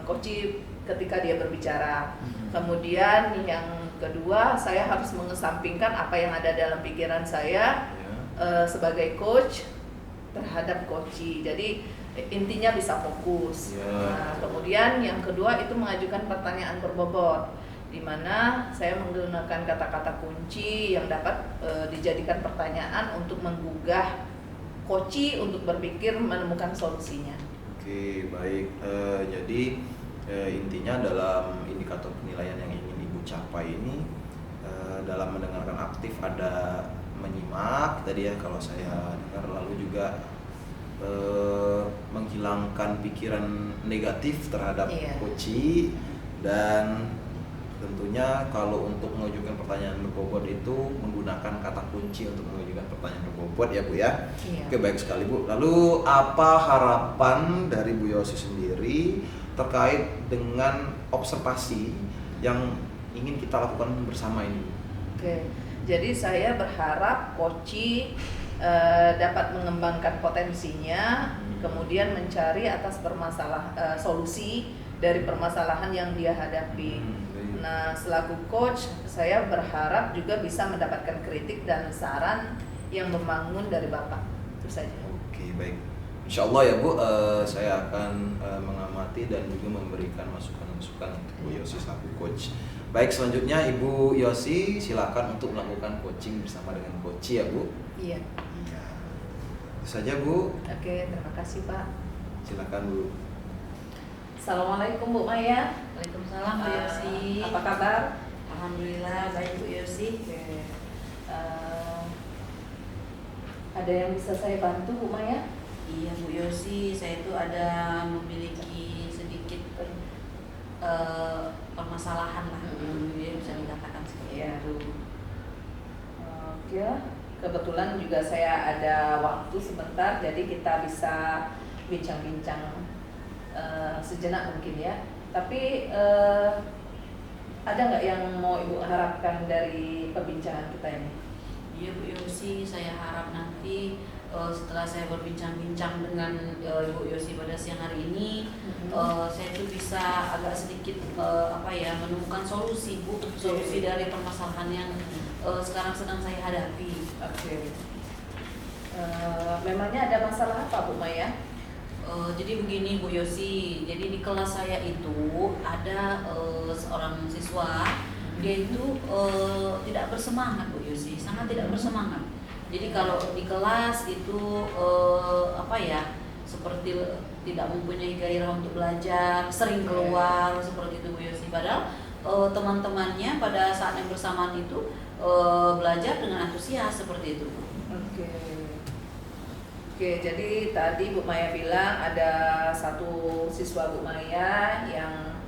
coach ketika dia berbicara. Kemudian yang kedua, saya harus mengesampingkan apa yang ada dalam pikiran saya sebagai coach terhadap coach. Jadi intinya bisa fokus. Nah, kemudian yang kedua itu mengajukan pertanyaan berbobot, di mana saya menggunakan kata-kata kunci yang dapat dijadikan pertanyaan untuk menggugah coach untuk berpikir menemukan solusinya. Oke, baik. Jadi intinya dalam indikator penilaian yang ingin Ibu capai ini, dalam mendengarkan aktif ada menyimak tadi ya kalau saya dengar, lalu juga menghilangkan pikiran negatif terhadap coach, dan tentunya kalau untuk mengajukan pertanyaan berbobot itu menggunakan kata kunci untuk mengajukan pertanyaan berbobot ya Bu ya. Oke, baik sekali Bu. Lalu apa harapan dari Bu Yosi sendiri terkait dengan observasi yang ingin kita lakukan bersama ini? Oke, jadi saya berharap coach dapat mengembangkan potensinya, kemudian mencari atas solusi dari permasalahan yang dia hadapi. Nah, selaku coach, saya berharap juga bisa mendapatkan kritik dan saran yang membangun dari Bapak. Itu saja. Oke, baik. Insya Allah ya Bu, saya akan mengamati dan juga memberikan masukan-masukan untuk Bu Yosi selaku coach. Baik, selanjutnya Ibu Yosi silakan untuk melakukan coaching bersama dengan coach ya Bu. Iya. Itu saja Bu. Oke, terima kasih Pak. Silakan Bu. Assalamualaikum Bu Maya. Waalaikumsalam Bu Yosi. Apa kabar? Alhamdulillah baik Bu Yosi. Ada yang bisa saya bantu Bu Maya? Iya Bu Yosi, saya itu ada memiliki sedikit permasalahan lah, bisa dikatakan seperti itu. Oke, kebetulan juga saya ada waktu sebentar, jadi kita bisa bincang-bincang sejenak mungkin ya. Tapi ada nggak yang mau Ibu harapkan dari perbincangan kita ini? Iya Bu Yosi, saya harap nanti setelah saya berbincang-bincang dengan Ibu Yosi pada siang hari ini, saya tuh bisa agak sedikit menemukan solusi Bu, solusi dari permasalahan yang sekarang sedang saya hadapi. Oke. Memangnya ada masalah apa Bu Maya? Jadi begini Bu Yosi, jadi di kelas saya itu ada seorang siswa, dia itu tidak bersemangat Bu Yosi, sangat tidak bersemangat. Jadi kalau di kelas itu seperti tidak mempunyai gairah untuk belajar, sering keluar seperti itu Bu Yosi. Padahal teman-temannya pada saat yang bersamaan itu belajar dengan antusias seperti itu. Oke, jadi tadi Bu Maya bilang ada satu siswa Bu Maya yang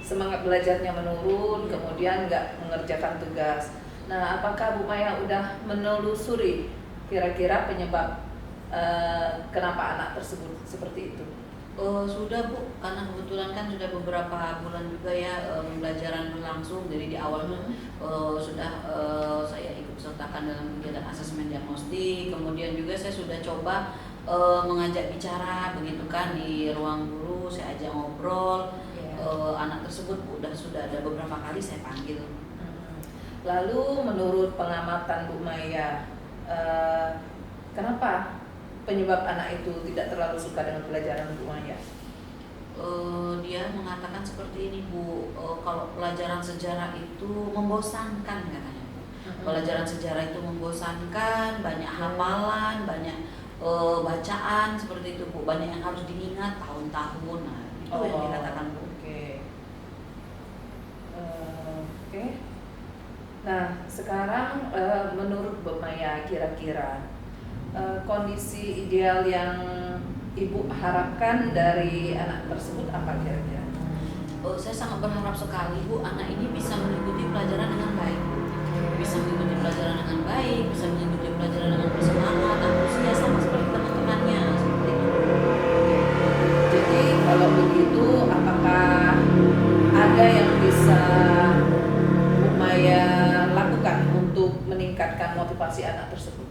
semangat belajarnya menurun, kemudian nggak mengerjakan tugas. Nah, apakah Bu Maya udah menelusuri kira-kira penyebab kenapa anak tersebut seperti itu? Sudah Bu, karena kebetulan kan sudah beberapa bulan juga ya pembelajaran berlangsung. Jadi di awal sudah saya ikut sertakan dalam kegiatan asesmen diagnostik. Kemudian juga saya sudah coba mengajak bicara begitu kan di ruang guru, saya ajak ngobrol. Anak tersebut sudah ada beberapa kali saya panggil. Lalu menurut pengamatan Bu Maya, kenapa penyebab anak itu tidak terlalu suka dengan pelajaran Bu Maya? Dia mengatakan seperti ini Bu, kalau pelajaran sejarah itu membosankan katanya Bu. Pelajaran sejarah itu membosankan, banyak hafalan, banyak bacaan seperti itu Bu, banyak yang harus diingat tahun-tahun. Nah, itu yang dikatakan Bu. Oke. Nah, sekarang menurut Bu Maya kira-kira kondisi ideal yang Ibu harapkan dari anak tersebut apa kira-kira? Saya sangat berharap sekali Bu, anak ini bisa mengikuti pelajaran dengan baik, bisa mengikuti pelajaran dengan baik, bisa mengikuti pelajaran dengan bersemangat, antusias sama seperti teman-temannya seperti itu. Jadi kalau begitu, apakah ada yang bisa Bu Maya lakukan untuk meningkatkan motivasi anak tersebut?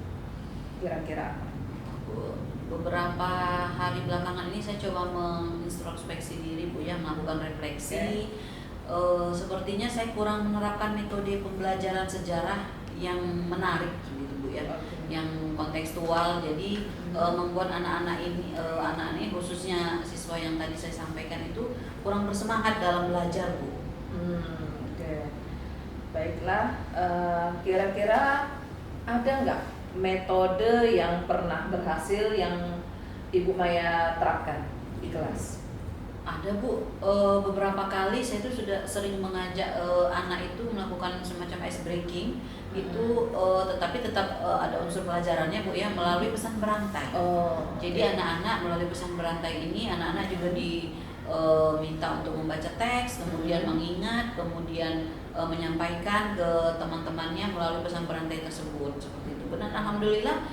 Kira-kira apa? Beberapa hari belakangan ini saya coba mengintrospeksi diri Bu ya, melakukan refleksi. Sepertinya saya kurang menerapkan metode pembelajaran sejarah yang menarik gitu Bu ya, yang kontekstual. Jadi membuat anak-anak ini khususnya siswa yang tadi saya sampaikan itu kurang bersemangat dalam belajar Bu. Oke. Baiklah, kira-kira ada nggak metode yang pernah berhasil yang Ibu Maya terapkan di kelas? Ada Bu, beberapa kali saya itu sudah sering mengajak anak itu melakukan semacam ice breaking itu, tetapi tetap ada unsur pelajarannya Bu ya, melalui pesan berantai. Jadi anak-anak melalui pesan berantai ini anak-anak juga diminta untuk membaca teks, kemudian mengingat, kemudian menyampaikan ke teman-temannya melalui pesan berantai tersebut seperti itu. Dan alhamdulillah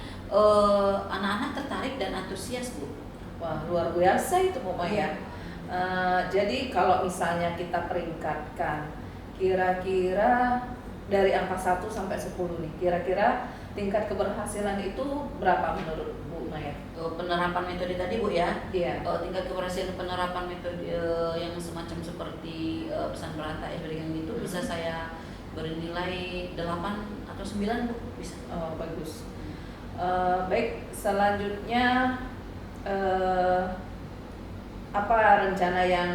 anak-anak tertarik dan antusias Bu. Wah, luar biasa itu Bu Maya. Jadi kalau misalnya kita peringkatkan, kira-kira dari angka 1 sampai 10 nih, kira-kira tingkat keberhasilan itu berapa menurut Bu Maya? Penerapan metode tadi Bu ya? Iya. Tingkat keberhasilan penerapan metode yang semacam seperti pesan berantai itu bisa saya beri nilai 8 atau 9 Bu, bisa. Bagus. Baik, selanjutnya apa rencana yang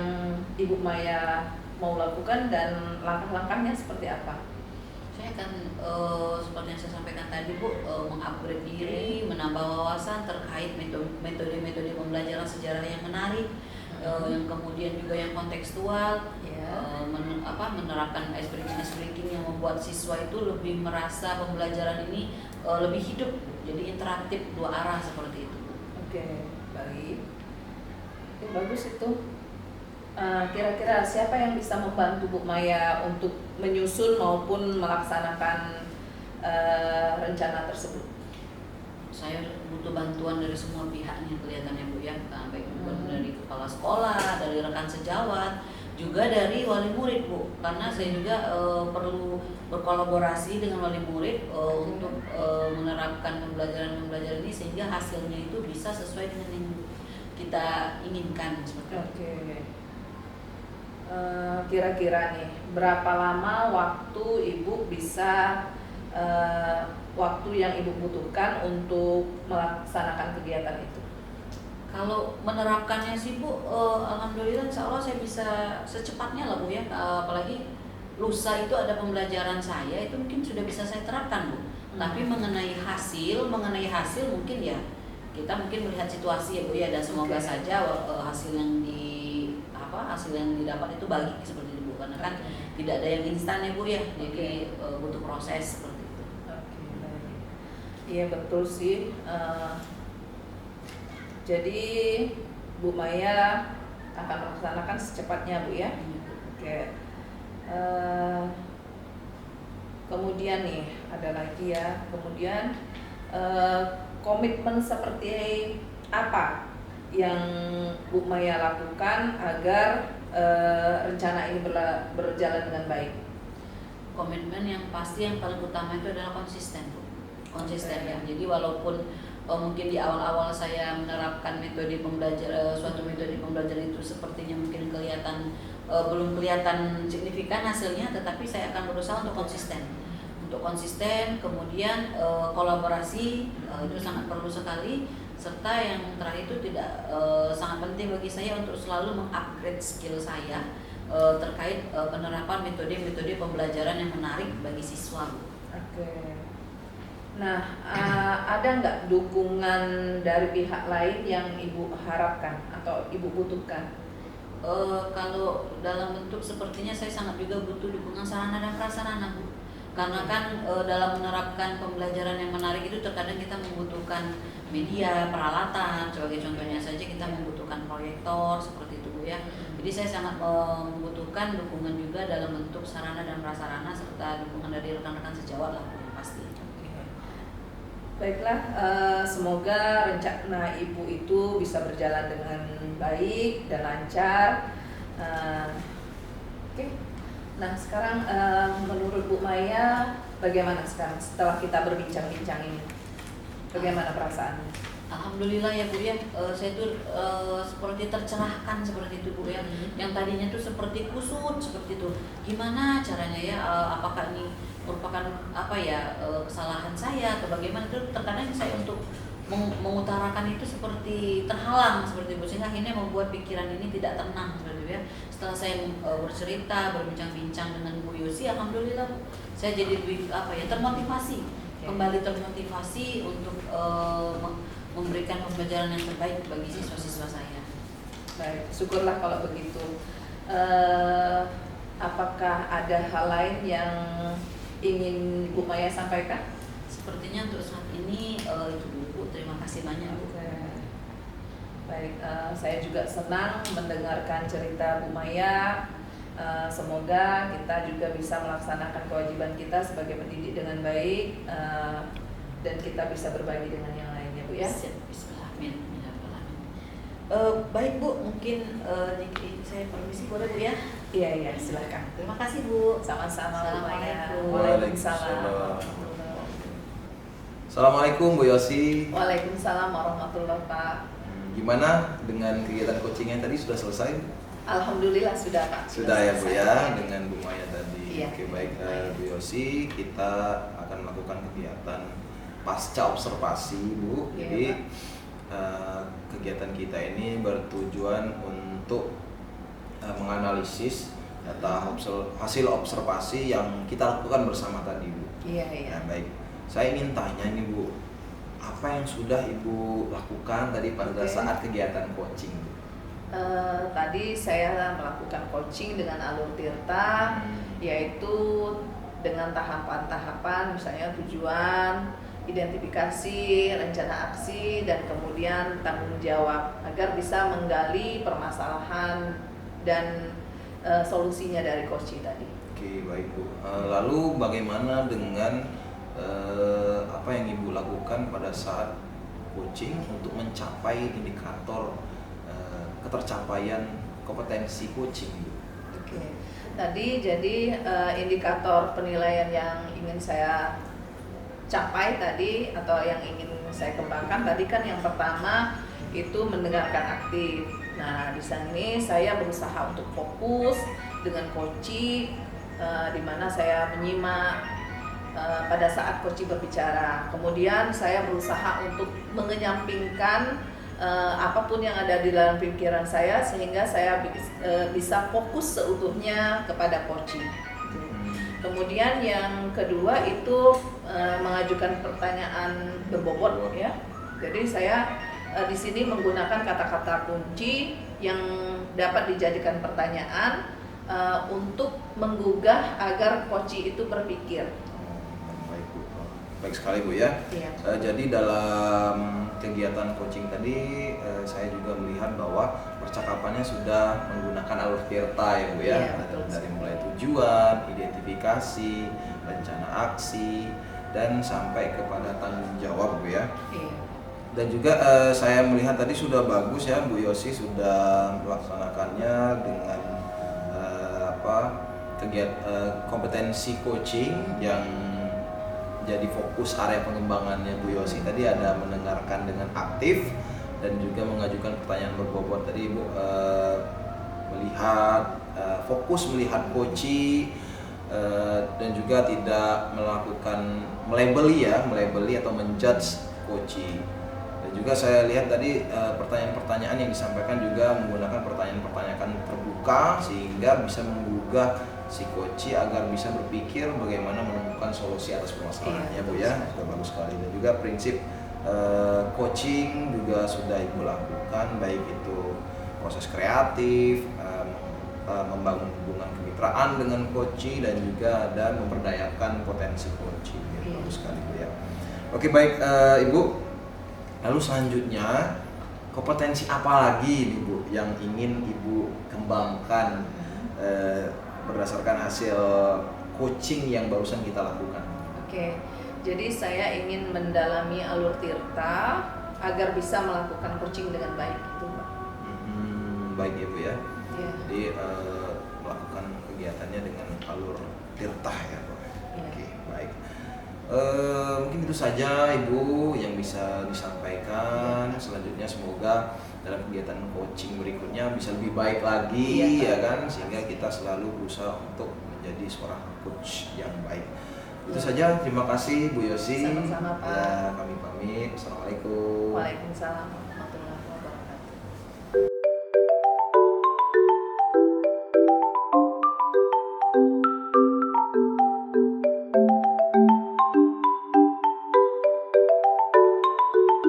Ibu Maya mau lakukan dan langkah-langkahnya seperti apa? Saya akan seperti yang saya sampaikan tadi Bu, mengupgrade diri, menambah wawasan terkait metode-metode pembelajaran sejarah yang menarik, yang kemudian juga yang kontekstual, menerapkan ice breaking yang membuat siswa itu lebih merasa pembelajaran ini lebih hidup, jadi interaktif dua arah seperti itu. Oke, baik. Bagus itu. Kira-kira siapa yang bisa membantu Bu Maya untuk menyusun maupun melaksanakan rencana tersebut? Saya butuh bantuan dari semua pihak nih kelihatannya Bu ya, baik dari kepala kepala sekolah, dari rekan sejawat, juga dari wali murid Bu, karena saya juga perlu berkolaborasi dengan wali murid untuk menerapkan pembelajaran ini sehingga hasilnya itu bisa sesuai dengan yang kita inginkan seperti itu. Oke. Kira-kira nih berapa lama waktu Ibu bisa waktu yang Ibu butuhkan untuk melaksanakan kegiatan itu? Kalau menerapkannya sih Bu, alhamdulillah insya Allah saya bisa secepatnya lah Bu ya, apalagi lusa itu ada pembelajaran saya itu mungkin sudah bisa saya terapkan Bu. Tapi mengenai hasil mungkin ya kita mungkin melihat situasi ya Bu ya, dan semoga saja hasil yang didapat itu baik seperti itu Bu, karena kan tidak ada yang instan ya Bu ya, jadi butuh proses seperti itu. Baik. Iya betul sih. Jadi Bu Maya akan melaksanakan secepatnya Bu ya. Oke. Kemudian nih ada lagi ya. Kemudian komitmen seperti apa yang Bu Maya lakukan agar rencana ini berjalan dengan baik? Komitmen yang pasti yang paling utama itu adalah konsisten Bu. Ya. Jadi walaupun mungkin di awal-awal saya menerapkan suatu metode pembelajaran itu sepertinya mungkin belum kelihatan signifikan hasilnya, tetapi saya akan berusaha untuk konsisten. Kemudian kolaborasi itu sangat perlu sekali, serta yang terakhir itu sangat penting bagi saya untuk selalu mengupgrade skill saya terkait penerapan metode pembelajaran yang menarik bagi siswa. Oke. Nah, ada nggak dukungan dari pihak lain yang Ibu harapkan atau Ibu butuhkan? Kalau dalam bentuk sepertinya saya sangat juga butuh dukungan sarana dan prasarana Bu. Karena kan dalam menerapkan pembelajaran yang menarik itu terkadang kita membutuhkan media, peralatan, sebagai contohnya saja kita membutuhkan proyektor seperti itu Bu ya. Jadi saya sangat membutuhkan dukungan juga dalam bentuk sarana dan prasarana serta dukungan dari rekan-rekan sejawat lah Bu, yang pasti. Baiklah, semoga rencana Ibu itu bisa berjalan dengan baik dan lancar. Oke. Nah sekarang menurut Bu Maya bagaimana sekarang setelah kita berbincang-bincang ini? Bagaimana perasaannya? Alhamdulillah ya Bu ya, saya tuh seperti tercerahkan seperti itu Bu ya. Yang tadinya tuh seperti kusut seperti itu. Gimana caranya ya? Apakah ini merupakan kesalahan saya atau bagaimana? Itu terkadang saya untuk mengutarakan itu seperti terhalang seperti itu, sehingga akhirnya membuat pikiran ini tidak tenang seperti itu ya. Setelah saya bercerita, berbincang-bincang dengan Bu Yosi, alhamdulillah Bu, saya jadi lebih termotivasi, kembali termotivasi untuk memberikan pembelajaran yang terbaik bagi siswa-siswa saya. Baik, syukurlah kalau begitu. Apakah ada hal lain yang ingin Bu Maya sampaikan? Sepertinya untuk saat ini itu Bu, terima kasih banyak Bu. Baik, saya juga senang mendengarkan cerita Bu Maya. Semoga kita juga bisa melaksanakan kewajiban kita sebagai pendidik dengan baik, dan kita bisa berbagi dengan yang lainnya Bu ya. Bismillah. Baik Bu, mungkin saya permisi boleh Bu ya? Iya, silakan. Terima kasih Bu. Sama-sama Bu Maya. Assalamualaikum. Waalaikumsalam. Assalamualaikum Bu Yosi. Waalaikumsalam warahmatullahi wabarakatuh. Gimana dengan kegiatan coachingnya tadi, sudah selesai? Alhamdulillah sudah Pak. Sudah ya Bu ya, dengan Bu Maya tadi. Iya. Oke baik Bu Yosi, kita akan melakukan kegiatan pasca observasi Bu. Iya, Jadi kegiatan kita ini bertujuan untuk menganalisis data hasil observasi yang kita lakukan bersama tadi Bu. Iya. Nah, baik. Saya ingin tanya nih Bu, apa yang sudah Ibu lakukan tadi pada saat kegiatan coaching? Tadi saya melakukan coaching dengan Alur Tirta, yaitu dengan tahapan-tahapan, misalnya tujuan, identifikasi, rencana aksi, dan kemudian tanggung jawab, agar bisa menggali permasalahan dan solusinya dari coaching tadi. Oke baik Bu. Lalu bagaimana dengan apa yang Ibu lakukan pada saat coaching untuk mencapai indikator ketercapaian kompetensi coaching, Bu? Oke. Tadi jadi indikator penilaian yang ingin saya capai tadi atau yang ingin saya kembangkan tadi kan yang pertama itu mendengarkan aktif. Nah, di sini saya berusaha untuk fokus dengan coaching di mana saya menyimak pada saat coaching berbicara. Kemudian saya berusaha untuk mengenyampingkan apapun yang ada di dalam pikiran saya sehingga saya bisa fokus seutuhnya kepada coaching. Kemudian yang kedua itu mengajukan pertanyaan berbobot ya. Jadi saya di sini menggunakan kata-kata kunci yang dapat dijadikan pertanyaan untuk menggugah agar coach itu berpikir. Baik, Bu. Baik sekali, Bu ya. Iya. Jadi dalam kegiatan coaching tadi saya juga melihat bahwa percakapannya sudah menggunakan alur Tirta ya, Bu ya. Iya, betul. Dari mulai tujuan, identifikasi, rencana aksi, dan sampai kepada tanggung jawab, Bu ya. Iya. Dan juga saya melihat tadi sudah bagus ya, Bu Yosi sudah melaksanakannya dengan kegiatan kompetensi coaching yang jadi fokus area pengembangannya Bu Yosi tadi ada mendengarkan dengan aktif dan juga mengajukan pertanyaan berbobot tadi Bu, melihat fokus melihat coaching dan juga tidak melakukan melabeli atau menjudge coaching. Dan juga saya lihat tadi pertanyaan-pertanyaan yang disampaikan juga menggunakan pertanyaan-pertanyaan terbuka sehingga bisa menggugah si coach agar bisa berpikir bagaimana menemukan solusi atas permasalahannya, Bu ya. Sudah bagus sekali. Dan juga prinsip coaching juga sudah Ibu lakukan, baik itu proses kreatif, membangun hubungan kemitraan dengan coach dan juga ada memperdayakan potensi coach. Bagus sekali, Bu ya. Oke, baik Ibu. Lalu selanjutnya kompetensi apa lagi nih, Bu, yang ingin Ibu kembangkan berdasarkan hasil coaching yang barusan kita lakukan? Oke. Jadi saya ingin mendalami alur Tirta agar bisa melakukan coaching dengan baik itu, Pak. Baik ya, Bu ya. Iya. Jadi melakukan kegiatannya dengan alur Tirta ya, Bu. Iya. Oke, baik. Mungkin itu saja Ibu yang bisa disampaikan. Selanjutnya semoga dalam kegiatan coaching berikutnya bisa lebih baik lagi, ya kan, sehingga kita selalu berusaha untuk menjadi seorang coach yang baik. Itu saja, terima kasih Bu Yosi. Sama-sama, Pak. Ya, kami pamit. Assalamualaikum. Waalaikumsalam.